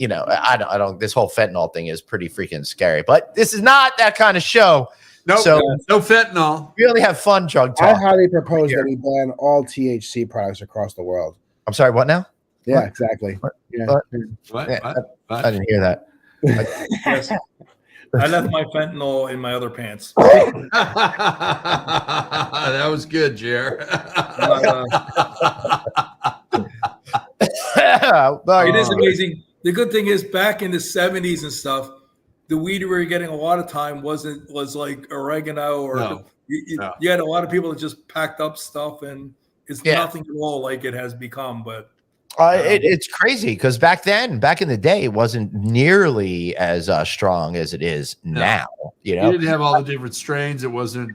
doubt. I don't. This whole fentanyl thing is pretty freaking scary. But this is not that kind of show. Nope, So no fentanyl. we really have fun drug I talk. highly propose that we ban all THC products across the world. I'm sorry. What now? Yeah, What? exactly. What? Yeah. What? What? Yeah, What? I didn't hear that. Yes. I left my fentanyl in my other pants. That was good, Jer. It is amazing. The good thing is, back in the 70s and stuff, the weed we were getting a lot of time was like oregano or No. you had a lot of people that just packed up stuff, and it's nothing at all like it has become. But it's crazy because back in the day, it wasn't nearly as strong as it is now. You didn't have all the different strains. It wasn't,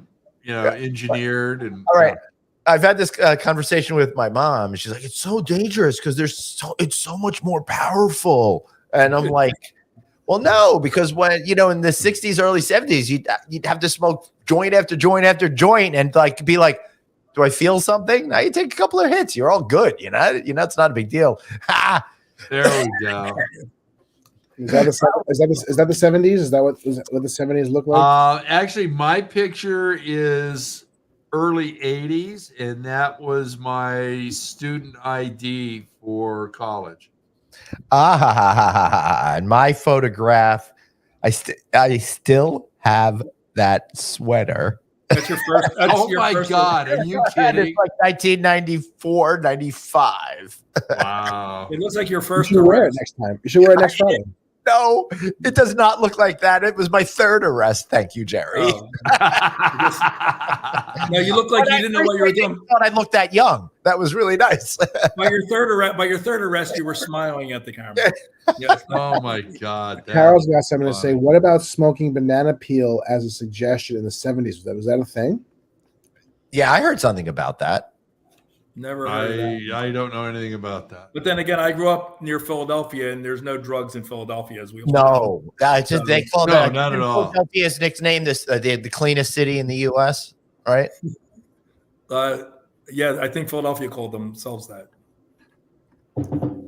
engineered. And all right. I've had this conversation with my mom. She's like, "It's so dangerous because it's so much more powerful." And I'm like, "Well, no, because when in the 60s, early 70s, you'd have to smoke joint after joint after joint, and like be like, do I feel something? Now you take a couple of hits, you're all good. It's not a big deal." There we go. Is that the 70s? Is that what the 70s look like? Actually, my picture is early 80s, and that was my student ID for college. And my photograph, I still have that sweater. that's your first. That's Oh your my first God, are you kidding? It's like 1994, 95. Wow. It looks like your You first. should wear it next time. You should wear it next Friday. No, it does not look like that. It was my third arrest. Thank you, Jerry. Oh. No, you look like you didn't know what you were doing. Thought I looked that young. That was really nice. By your third arrest, you were smiling at the camera. Yes. Oh my God. Carol's got something to say. What about smoking banana peel as a suggestion in the 70s? Was that a thing? Yeah, I heard something about that. Never heard of that. I don't know anything about that. But then again, I grew up near Philadelphia, and there's no drugs in Philadelphia, as we all know. No, it's just they call No, not at all. Philadelphia is nicknamed the cleanest city in the U.S. Right? Yeah, I think Philadelphia called themselves that.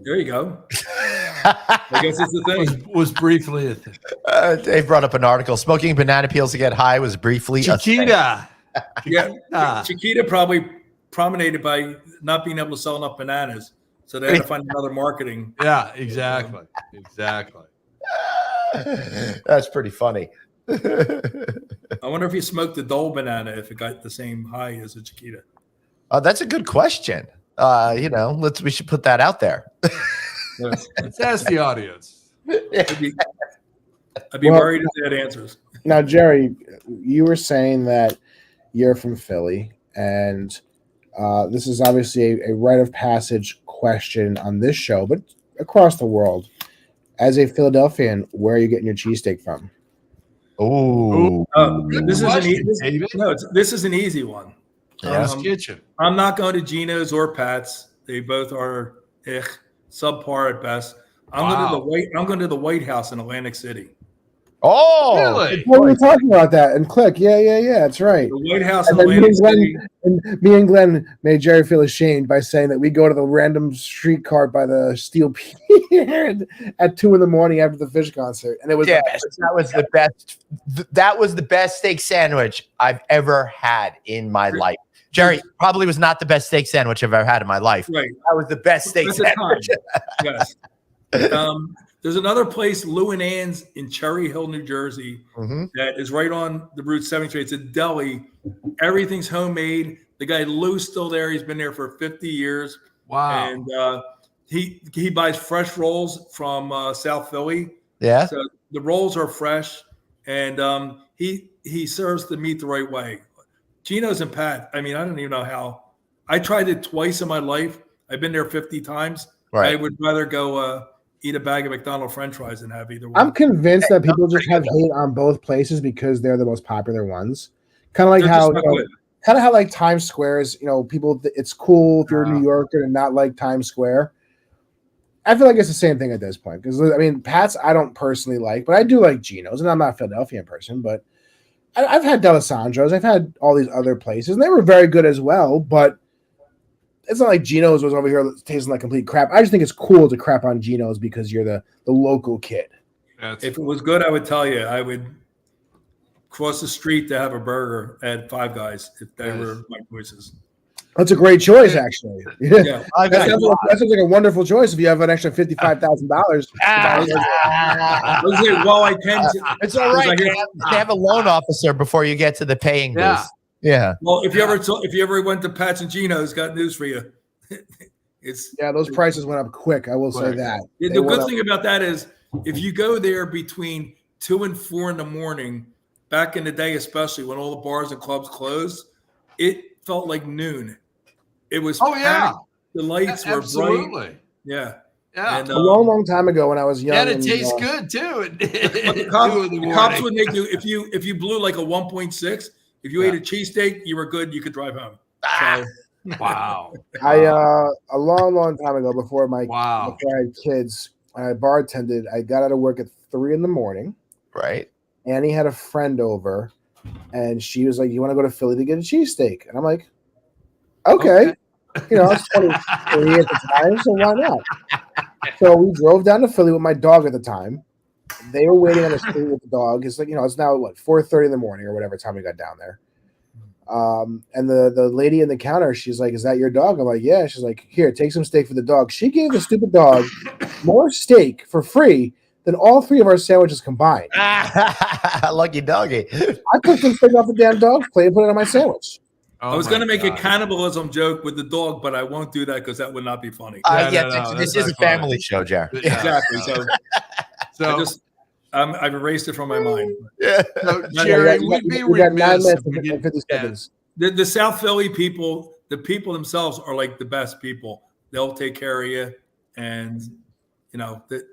There you go. I guess it's the thing. Was briefly a thing. Dave brought up an article. Smoking banana peels to get high was briefly a thing. Chiquita. Yeah, Chiquita probably promenaded by not being able to sell enough bananas, so they had to find another marketing. Yeah, exactly. That's pretty funny. I wonder if you smoked the Dole banana, if it got the same high as a Chiquita. That's a good question. We should put that out there. Yes. Let's ask the audience. I'd be worried if they had answers. Now, Jerry, you were saying that you're from Philly, and this is obviously a rite of passage question on this show, but across the world. As a Philadelphian, where are you getting your cheesesteak from? Oh, this is an easy one. Kitchen. I'm not going to Geno's or Pat's. They both are subpar at best. I'm going to the White House in Atlantic City. Oh, really? What were we talking about that? And click. Yeah. That's right. The White House in And then Atlantic City. me and Glenn made Jerry feel ashamed by saying that we go to the random street cart by the Steel Pier at 2 a.m. after the Fish concert, and it was that was the best. That was the best steak sandwich I've ever had in my life. Jerry, probably was not the best steak sandwich I've ever had in my life. Right. That was the best steak sandwich. Yes. There's another place, Lou and Ann's in Cherry Hill, New Jersey, that is right on the Route 73. It's a deli. Everything's homemade. The guy Lou's still there. He's been there for 50 years. Wow. And he buys fresh rolls from South Philly. Yeah. So the rolls are fresh, and he serves the meat the right way. Geno's and Pat, I mean, I don't even know how. I tried it twice in my life. I've been there 50 times. Right. I would rather go eat a bag of McDonald's French fries than have either one. I'm convinced that people just have hate on both places because they're the most popular ones. Kind of like how like Times Square is, people. It's cool if you're a New Yorker and not like Times Square. I feel like it's the same thing at this point because I mean, Pat's I don't personally like, but I do like Geno's, and I'm not a Philadelphia person, but I've had D'Alessandro's, I've had all these other places, and they were very good as well. But it's not like Geno's was over here tasting like complete crap. I just think it's cool to crap on Geno's because you're the local kid. If it was good, I would tell you. I would cross the street to have a burger at Five Guys if they were my choices. That's a great choice, actually. Yeah. That sounds like a wonderful choice if you have an extra $55,000. Well, I tend to. It's all right. They have a loan officer before you get to the paying booth. Yeah. Well, if you ever went to Pat's and Geno's, got news for you. Those prices went up quick. I will say that. The good thing about that is if you go there between 2 and 4 in the morning, back in the day, especially when all the bars and clubs closed, it felt like noon. It was packed. The lights were bright. Yeah. And, a long time ago when I was young. And it tastes good too. The cops would make you if you blew like a 1.6. If you ate a cheesesteak, you were good. You could drive home. So, wow. A long time ago before I had kids, I bartended. I got out of work at 3 a.m. Right. Annie had a friend over, and she was like, "You want to go to Philly to get a cheesesteak?" And I'm like, "Okay." I was 23 at the time, so why not? So we drove down to Philly with my dog at the time. They were waiting on the street with the dog. It's like, it's now 4:30 in the morning or whatever time we got down there. And the lady in the counter, she's like, "Is that your dog?" I'm like, "Yeah." She's like, "Here, take some steak for the dog." She gave the stupid dog more steak for free than all 3 of our sandwiches combined. Lucky doggy. I took some steak off the damn dog's plate and put it on my sandwich. I was going to make a cannibalism joke with the dog, but I won't do that because that would not be funny. This is a family show, Jared. Exactly. So I've erased it from my mind. Yeah. So, Jerry, we'd be remiss if we didn't. 50 seconds. The South Philly people, the people themselves are like the best people. They'll take care of you, and they'll take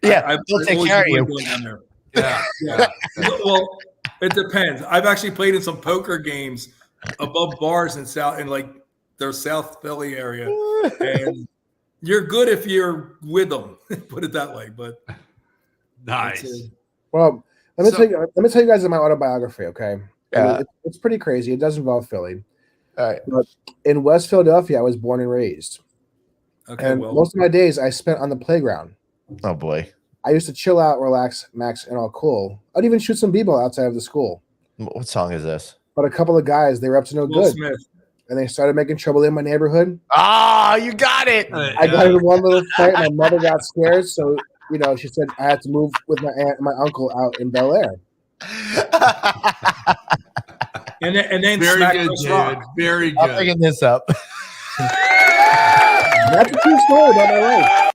care of you. Yeah. Well, it depends. I've actually played in some poker games above bars in their South Philly area, and you're good if you're with them. Put it that way. But nice. Well, let me tell you guys my autobiography. Okay, it's pretty crazy. It does involve Philly. All right. But in West Philadelphia, I was born and raised. Okay. And most of my days I spent on the playground. Oh boy. I used to chill out, relax, max, and all cool. I'd even shoot some b-ball outside of the school. What song is this? But a couple of guys, they were up to no Will good. Smith. And they started making trouble in my neighborhood. Ah, you got it. I got into one little fight. My mother got scared. So, she said I had to move with my aunt and my uncle out in Bel Air. and then very good, David. Very good. I'm picking this up. That's a true story about my life.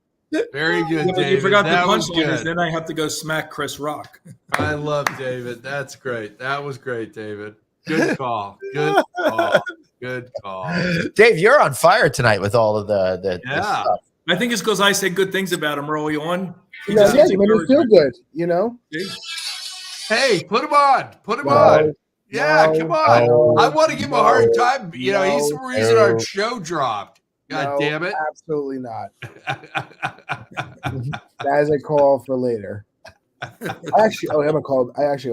Very good, David. You forgot the that punchline. Then I have to go smack Chris Rock. I love David. That's great. That was great, David. Good call. Good call. Good call. Dave, you're on fire tonight with all of the stuff. I think it's because I said good things about him early on. You made me feel good, Hey, put him on. Put him on. Yeah, come on. I want to give him a hard time. He's the reason our show dropped. God damn it. Absolutely not. That is a call for later. I actually owe him a call back.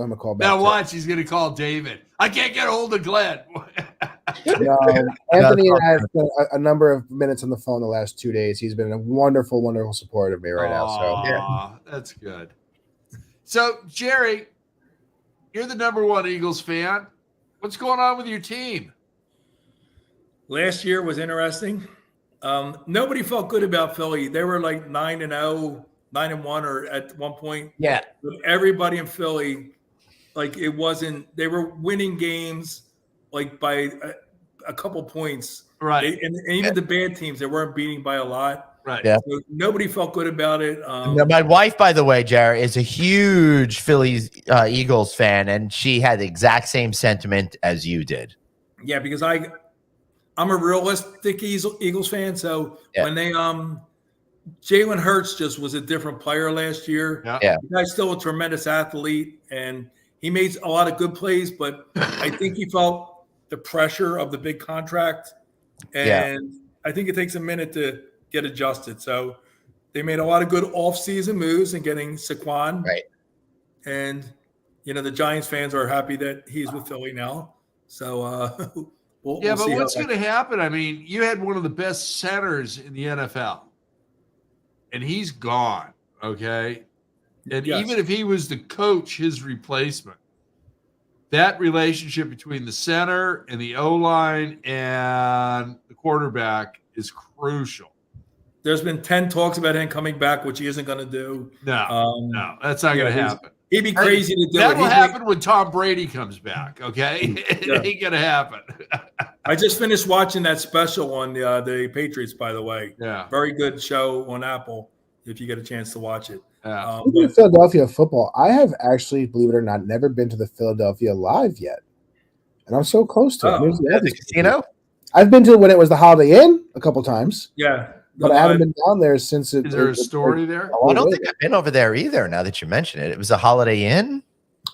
Now watch, he's going to call David. I can't get a hold of Glenn. No, Anthony and I have spent a number of minutes on the phone the last 2 days. He's been a wonderful, wonderful support of me right now. So that's good. So, Jerry, you're the #1 Eagles fan. What's going on with your team? Last year was interesting. Nobody felt good about Philly. They were like 9-0, 9-1, or at one point. Yeah. But everybody in Philly, it wasn't. They were winning games by a couple points. Right. And even the bad teams, they weren't beating by a lot. Right. Yeah. So nobody felt good about it. My wife, by the way, Jared, is a huge Phillies Eagles fan, and she had the exact same sentiment as you did. Yeah, because I'm a realistic Eagles fan. So when they Jalen Hurts just was a different player last year. Yeah. The guy's still a tremendous athlete, and he made a lot of good plays, but I think he felt the pressure of the big contract, and I think it takes a minute to get adjusted. So they made a lot of good off-season moves in getting Saquon. Right. And, the Giants fans are happy that he's with Philly now. So we'll but see what's how going to happen? I mean, you had one of the best centers in the NFL, and he's gone. Okay, and Yes. even if he was the coach, his replacement, that relationship between the center and the O-line and the quarterback is crucial. There's been 10 talks about him coming back, which he isn't going to do. No, that's not going to happen. He'd be crazy to do that it. will happen when Tom Brady comes back. Okay, it Yeah. ain't going to happen. I just finished watching that special on the Patriots, by the way. Yeah, Very good show on Apple if you get a chance to watch it. yeah. Speaking of Philadelphia football, I have actually, believe it or not, never been to the Philadelphia Live yet, and I'm so close to it. There's The casino? I've been to when it was the Holiday Inn a couple times, Yeah. but I haven't been down there since it. Is there a story there? Oh, I don't think I've been over there either. Now that you mention it, it was a Holiday Inn.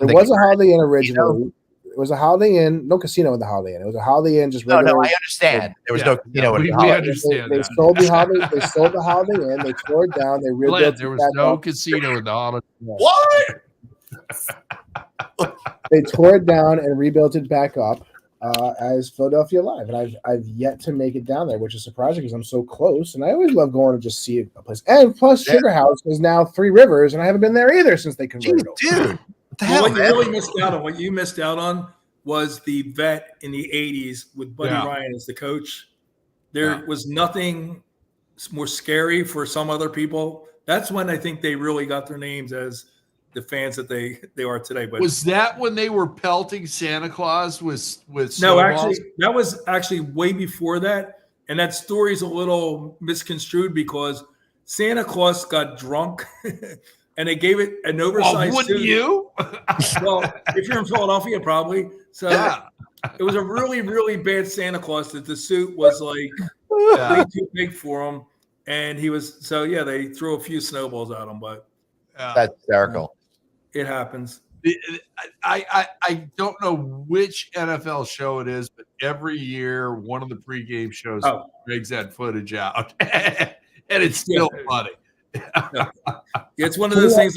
It was a Holiday Inn originally. It was a Holiday Inn, no casino in the Holiday Inn. It was a Holiday Inn, just regular. No, I understand. There was no casino in we the Holiday Inn. understand They that. sold the Holiday. They sold the Holiday Inn. They tore it down. They rebuilt. Glenn, there was back no up. casino in the Holiday. What? They tore it down and rebuilt it back up as Philadelphia Live, and I've yet to make it down there, which is surprising because I'm so close, and I always love going to just see a place. And plus, Sugar House is now Three Rivers, and I haven't been there either since they converted. Dude, what the Well, hell, what you man? really missed out on, what you missed out on, was the vet in the '80s with Buddy Ryan as the coach. There was nothing more scary for some other people. That's when I think they really got their names as the fans that they are today. But Was that when they were pelting Santa Claus with no, snowballs? actually, that was actually way before that. And that story is a little misconstrued because Santa Claus got drunk and they gave it an oversized wouldn't suit. you? Well, if you're in Philadelphia, probably. So Yeah. it was a really, really bad Santa Claus that the suit was like way too big for him. And he was, so yeah, they threw a few snowballs at him, but That's hysterical. it happens. I don't know which NFL show it is, but every year one of the pregame shows brings that footage out, and it's still funny. It's one of those things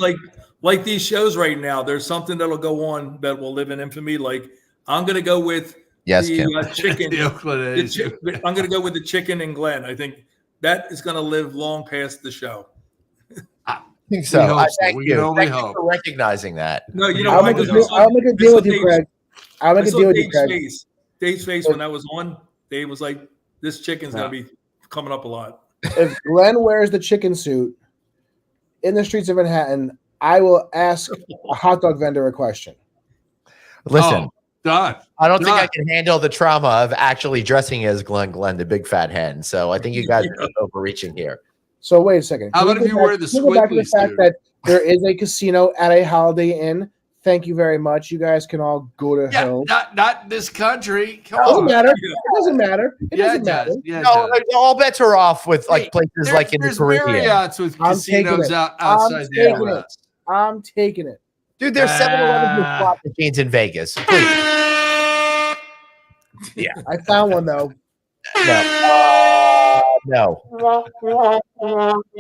like these shows right now. There's something that'll go on that will live in infamy. Like I'm going to go with the chicken. I'm going to go with the chicken and Glenn. I think that is going to live long past the show. I think so. Thank you for recognizing that. No, you know, I'll make a deal with you, Craig. I'll make a deal with you, Craig. Dave's face when that was on, Dave was like, "This chicken's gonna be coming up a lot." If Glenn wears the chicken suit in the streets of Manhattan, I will ask a hot dog vendor a question. Listen, done. I don't think I can handle the trauma of actually dressing as Glenn, the big fat hen. So I think you guys are overreaching here. So wait a second. How about if you wear the squiggly fact that there is a casino at a Holiday Inn? Thank you very much. You guys can all go to hell. Not in this country. It doesn't matter. It doesn't matter. It doesn't matter. No, all bets are off with like places like in the Caribbean. Marriott's with casinos outside the U.S. I'm taking it. Dude, there's 7-Eleven with slot machines in Vegas. Please. Yeah. I found one though. No.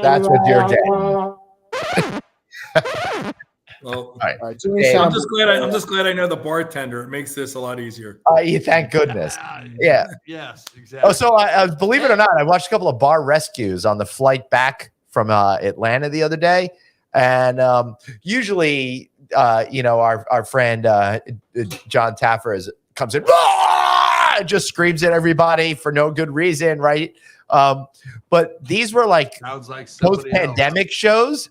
That's what you're getting. Well, right. I'm just glad I know the bartender. It makes this a lot easier. Thank goodness. Yeah. Yes, exactly. Oh, so believe it or not, I watched a couple of bar rescues on the flight back from Atlanta the other day, and usually, our friend John Taffer comes in, just screams at everybody for no good reason, right? But these were like post-pandemic shows.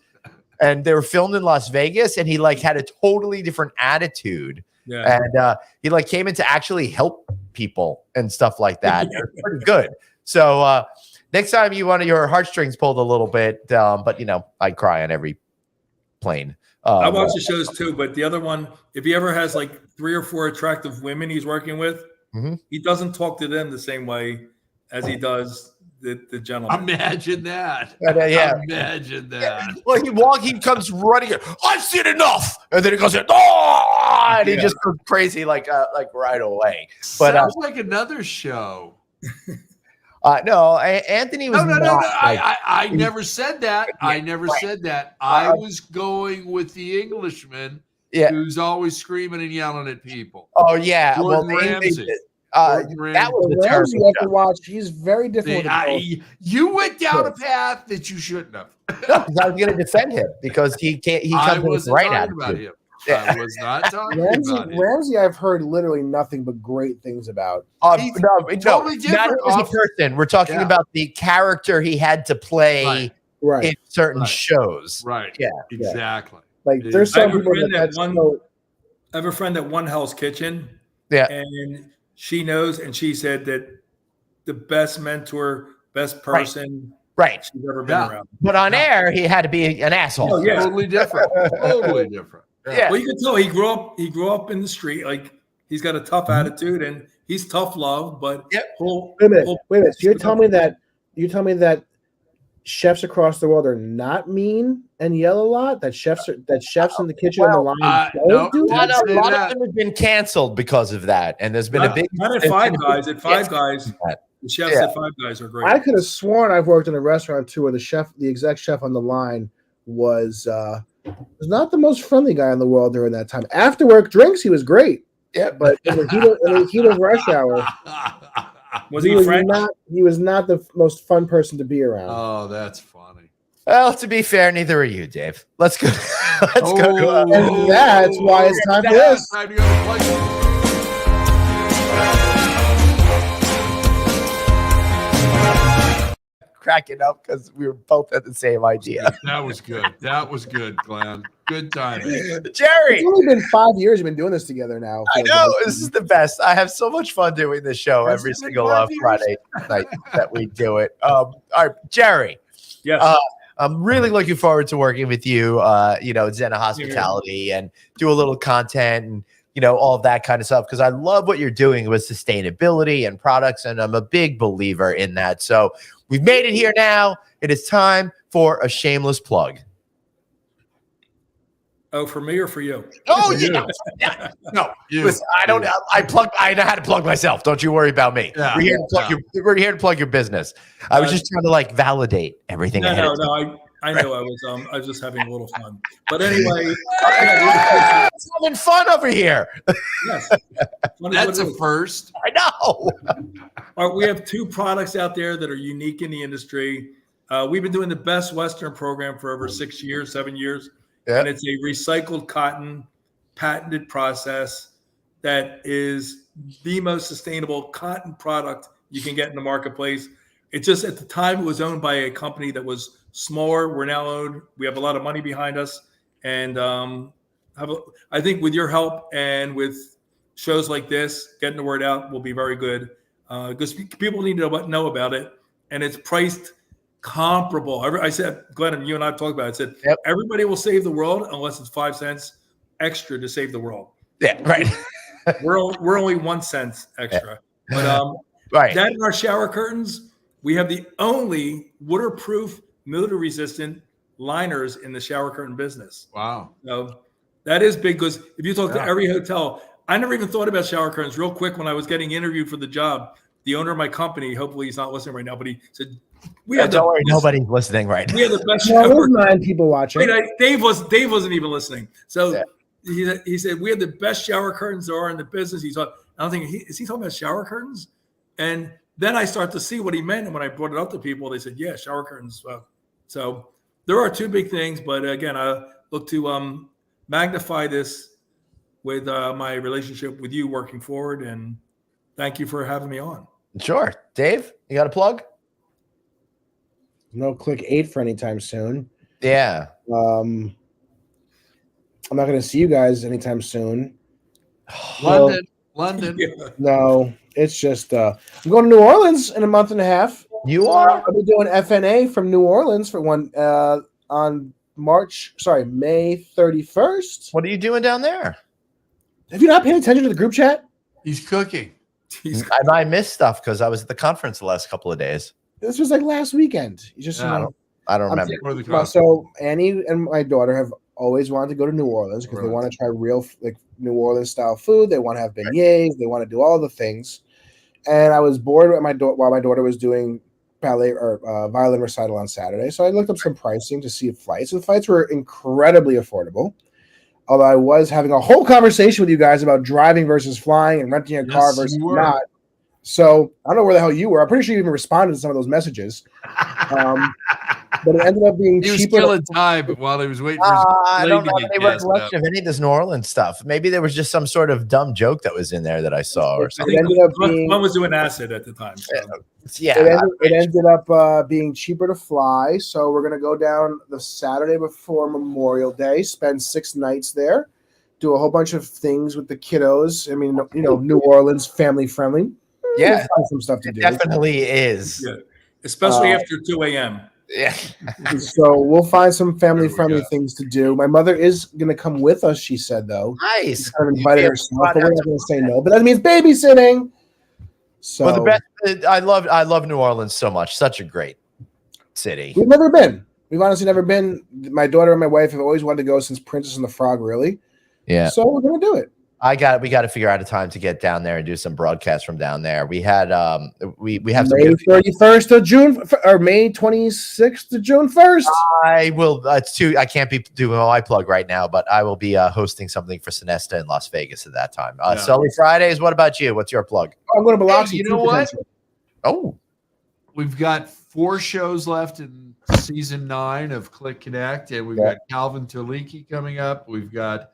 And they were filmed in Las Vegas, and he had a totally different attitude. Yeah. And he came in to actually help people and stuff like that. It was pretty good. So next time you want your heartstrings pulled a little bit, but I cry on every plane. I watch the shows too, but the other one, if he ever has 3 or 4 attractive women he's working with, he doesn't talk to them the same way as he does the gentleman. Imagine that. Yeah. Imagine that. Yeah. Well, he comes running. I've seen enough, and then he goes, and he just goes crazy like right away. But sounds like another show. No, Anthony was. No. I never said that. I never said that. I was going with the Englishman. Who's always screaming and yelling at people. Oh yeah. Gordon Ramsay. Berggruen. That was a Ramsey, terrible you have to job. watch. He's very different. with the ball. You went down a Yes. path that you shouldn't have. No, 'cause I was going to defend him because he can't. He I comes in with wasn't right talking about attitude. him. Yeah. I was not talking Ramsey, about him. Ramsey, I've heard literally nothing but great things about. He's No, totally not different him as a off- person. We're talking Yeah. about the character he had to play Right. Right. in certain Right. shows. Right. Yeah. Exactly. Like Yeah. there's I some have a people friend that that's one- so, I have a friend at One Hell's Kitchen, Yeah. and she knows, and she said that the best mentor, best person Right. she's ever been Yeah. around. But on Yeah. air, he had to be an asshole. Oh, yeah. Totally different. Totally different. Yeah. Well, you can tell he grew up in the street. Like he's got a tough attitude, and he's tough love. But Yep. wait a minute. So you're telling me that chefs across the world are not mean and yell a lot? That chefs in the kitchen on the line don't no, do A that? lot, Say a lot that. of them have been canceled because of that, and there's been a big. Not at there's Five been a Guys. big- At Five yes. Guys, the chefs Yeah. at Five Guys are great. I could have sworn I've worked in a restaurant too where the exec chef on the line was not the most friendly guy in the world during that time. After work drinks, he was great. Yeah, But in the heat of rush hour, Was he French? he was not the most fun person to be around. Oh, that's funny. Well, to be fair, neither are you, Dave. Let's go. Let's go. And that's why it's time for this. Time to go to plug. Cracking up because we were both at the same idea. That was good. That was good, Glenn. Good timing. Jerry, It's only been 5 years we've been doing this together now. I know this is the best. I have so much fun doing this show Has every it been single 5 years? Friday night that we do it. All right, Jerry. Yes. I'm really looking forward to working with you. Zena Hospitality, and do a little content and all of that kind of stuff because I love what you're doing with sustainability and products, and I'm a big believer in that. So we've made it here now. It is time for a shameless plug. Oh, for me or for you? Oh, You. yeah. No, you. Listen, I don't. I know how to plug myself. Don't you worry about me. Yeah. We're here to plug we're here to plug your business. I was just trying to validate everything. No, ahead no, of time. no. I know I was just having a little fun. But anyway, It's having fun over here. yes. That's a first. I know. All right, we have two products out there that are unique in the industry. We've been doing the Best Western program for over 6 years, 7 years. Yeah. And it's a recycled cotton patented process that is the most sustainable cotton product you can get in the marketplace. It just, at the time, it was owned by a company that was smaller. We're now owned. We have a lot of money behind us. And I think with your help and with shows like this, getting the word out will be very good because people need to know about it. And it's priced comparable. I said, Glenn, and you and I talked about it. I said, Yep. Everybody will save the world unless it's 5 cents extra to save the world. Yeah, right. We're only 1 cent extra. But Right. that in our shower curtains, we have the only waterproof, mildew-resistant liners in the shower curtain business. Wow. So that is big because if you talk to Yeah. every hotel, I never even thought about shower curtains. Real quick, when I was getting interviewed for the job, the owner of my company, hopefully he's not listening right now, but he said, "We have Don't worry, best- nobody's listening right now. We have the best Well, shower." there's 9 people watching. Wait, Dave wasn't even listening. So Yeah. he said, "We have the best shower curtains there are in the business." He's like, I'm thinking, is he talking about shower curtains? And then I start to see what he meant. And when I brought it up to people, they said, "Yeah, shower curtains." So there are two big things, but again, I look to magnify this with my relationship with you working forward. And thank you for having me on. Sure. Dave, you got a plug? No Click 8 for anytime soon. Yeah. I'm not going to see you guys anytime soon. London. Yeah. No, it's just I'm going to New Orleans in a month and a half. You are? I'll be doing FNA from New Orleans for on May 31st. What are you doing down there? Have you not paid attention to the group chat? He's cooking. I missed stuff because I was at the conference the last couple of days. This was like last weekend. You just Yeah. I don't remember. Or the conference. So Annie and my daughter have always wanted to go to New Orleans because they Right. want to try real New Orleans style food. They want to have beignets. They want to do all the things. And I was bored with while my daughter was doing ballet or violin recital on Saturday. So I looked up some pricing to see flights. And the flights were incredibly affordable. Although I was having a whole conversation with you guys about driving versus flying and renting a car Yes, versus you were. not. So I don't know where the hell you were. I'm pretty sure you even responded to some of those messages. But it ended up being He was cheaper. killing time while he was waiting for his I don't plane to know get any gassed up. recollection of any of this New Orleans stuff. Maybe there was just some sort of dumb joke that was in there that I saw or I something. It think ended up one being was doing acid at the time. So. Yeah, it ended up being cheaper to fly. So we're gonna go down the Saturday before Memorial Day, spend 6 nights there, do a whole bunch of things with the kiddos. I mean, New Orleans, family friendly. Yeah. We'll find some stuff to it do. definitely is. Yeah. Especially after 2 a.m. Yeah. So we'll find some family friendly go. things to do. My mother is going to come with us, she said, though. Nice. She's kind of invited Yeah, herself, but we're not going to say no. But that means babysitting. So Well, the best. I love New Orleans so much. Such a great city. we've never been. We've honestly never been. My daughter and my wife have always wanted to go since Princess and the Frog, really. Yeah. So we're going to do it. We got to figure out a time to get down there and do some broadcasts from down there. We had we have some May good 31st to June, or May 26th to June 1st. I will. It's too. I can't be doing my plug right now, but I will be hosting something for Sinesta in Las Vegas at that time. Sully Fridays. What about you? What's your plug? I'm going to Biloxi. You know too, what? potentially. Oh, We've got 4 shows left in season 9 of Click Connect, and we've got Calvin Toliki coming up. We've got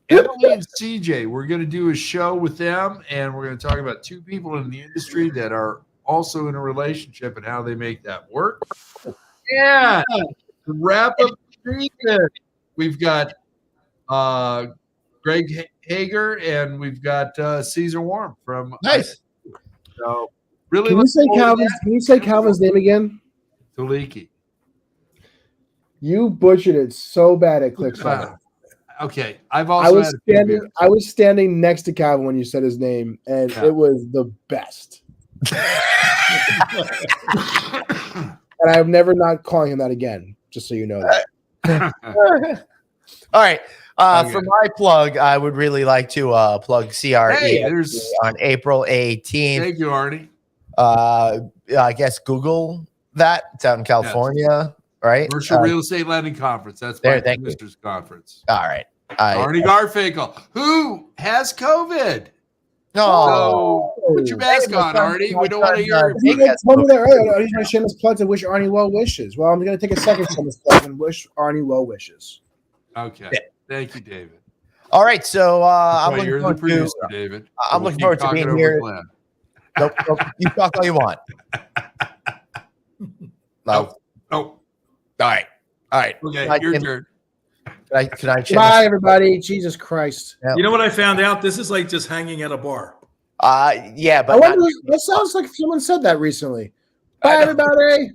Emily and CJ. We're going to do a show with them, and we're going to talk about 2 people in the industry that are also in a relationship and how they make that work. Yeah. To wrap up the season, we've got Greg Hager, and we've got Caesar Warm from nice. So really, Can you say Calvin's name again? Toliki. You butchered it so bad at Click Center. Okay, I've also I was standing next to Calvin when you said his name, and it was the best. And I'm never not calling him that again, just so you know that. All right. For my plug, I would really like to plug CRE on April 18th. Thank you, Arnie. I guess Google that. It's out in California, right? Commercial Real Estate Lending Conference. That's my Mr.'s conference. All right. Arnie Garfinkel, who has COVID. No. So put your mask on, Arnie. We don't want to hear. He told me that earlier. He's going to shameless plug to wish Arnie well wishes. Well, I'm going to take a second shameless plug and wish Arnie well wishes. Okay. Thank you, David. All right. So I'm looking you're forward the producer, David. I'm looking forward to being here. Nope, you talk all you want. No. All right. Okay, your turn. Can I Bye, everybody. Jesus Christ. Yeah. You know what I found out? This is like just hanging at a bar. Yeah, but I wonder, that sounds like someone said that recently. Bye, everybody.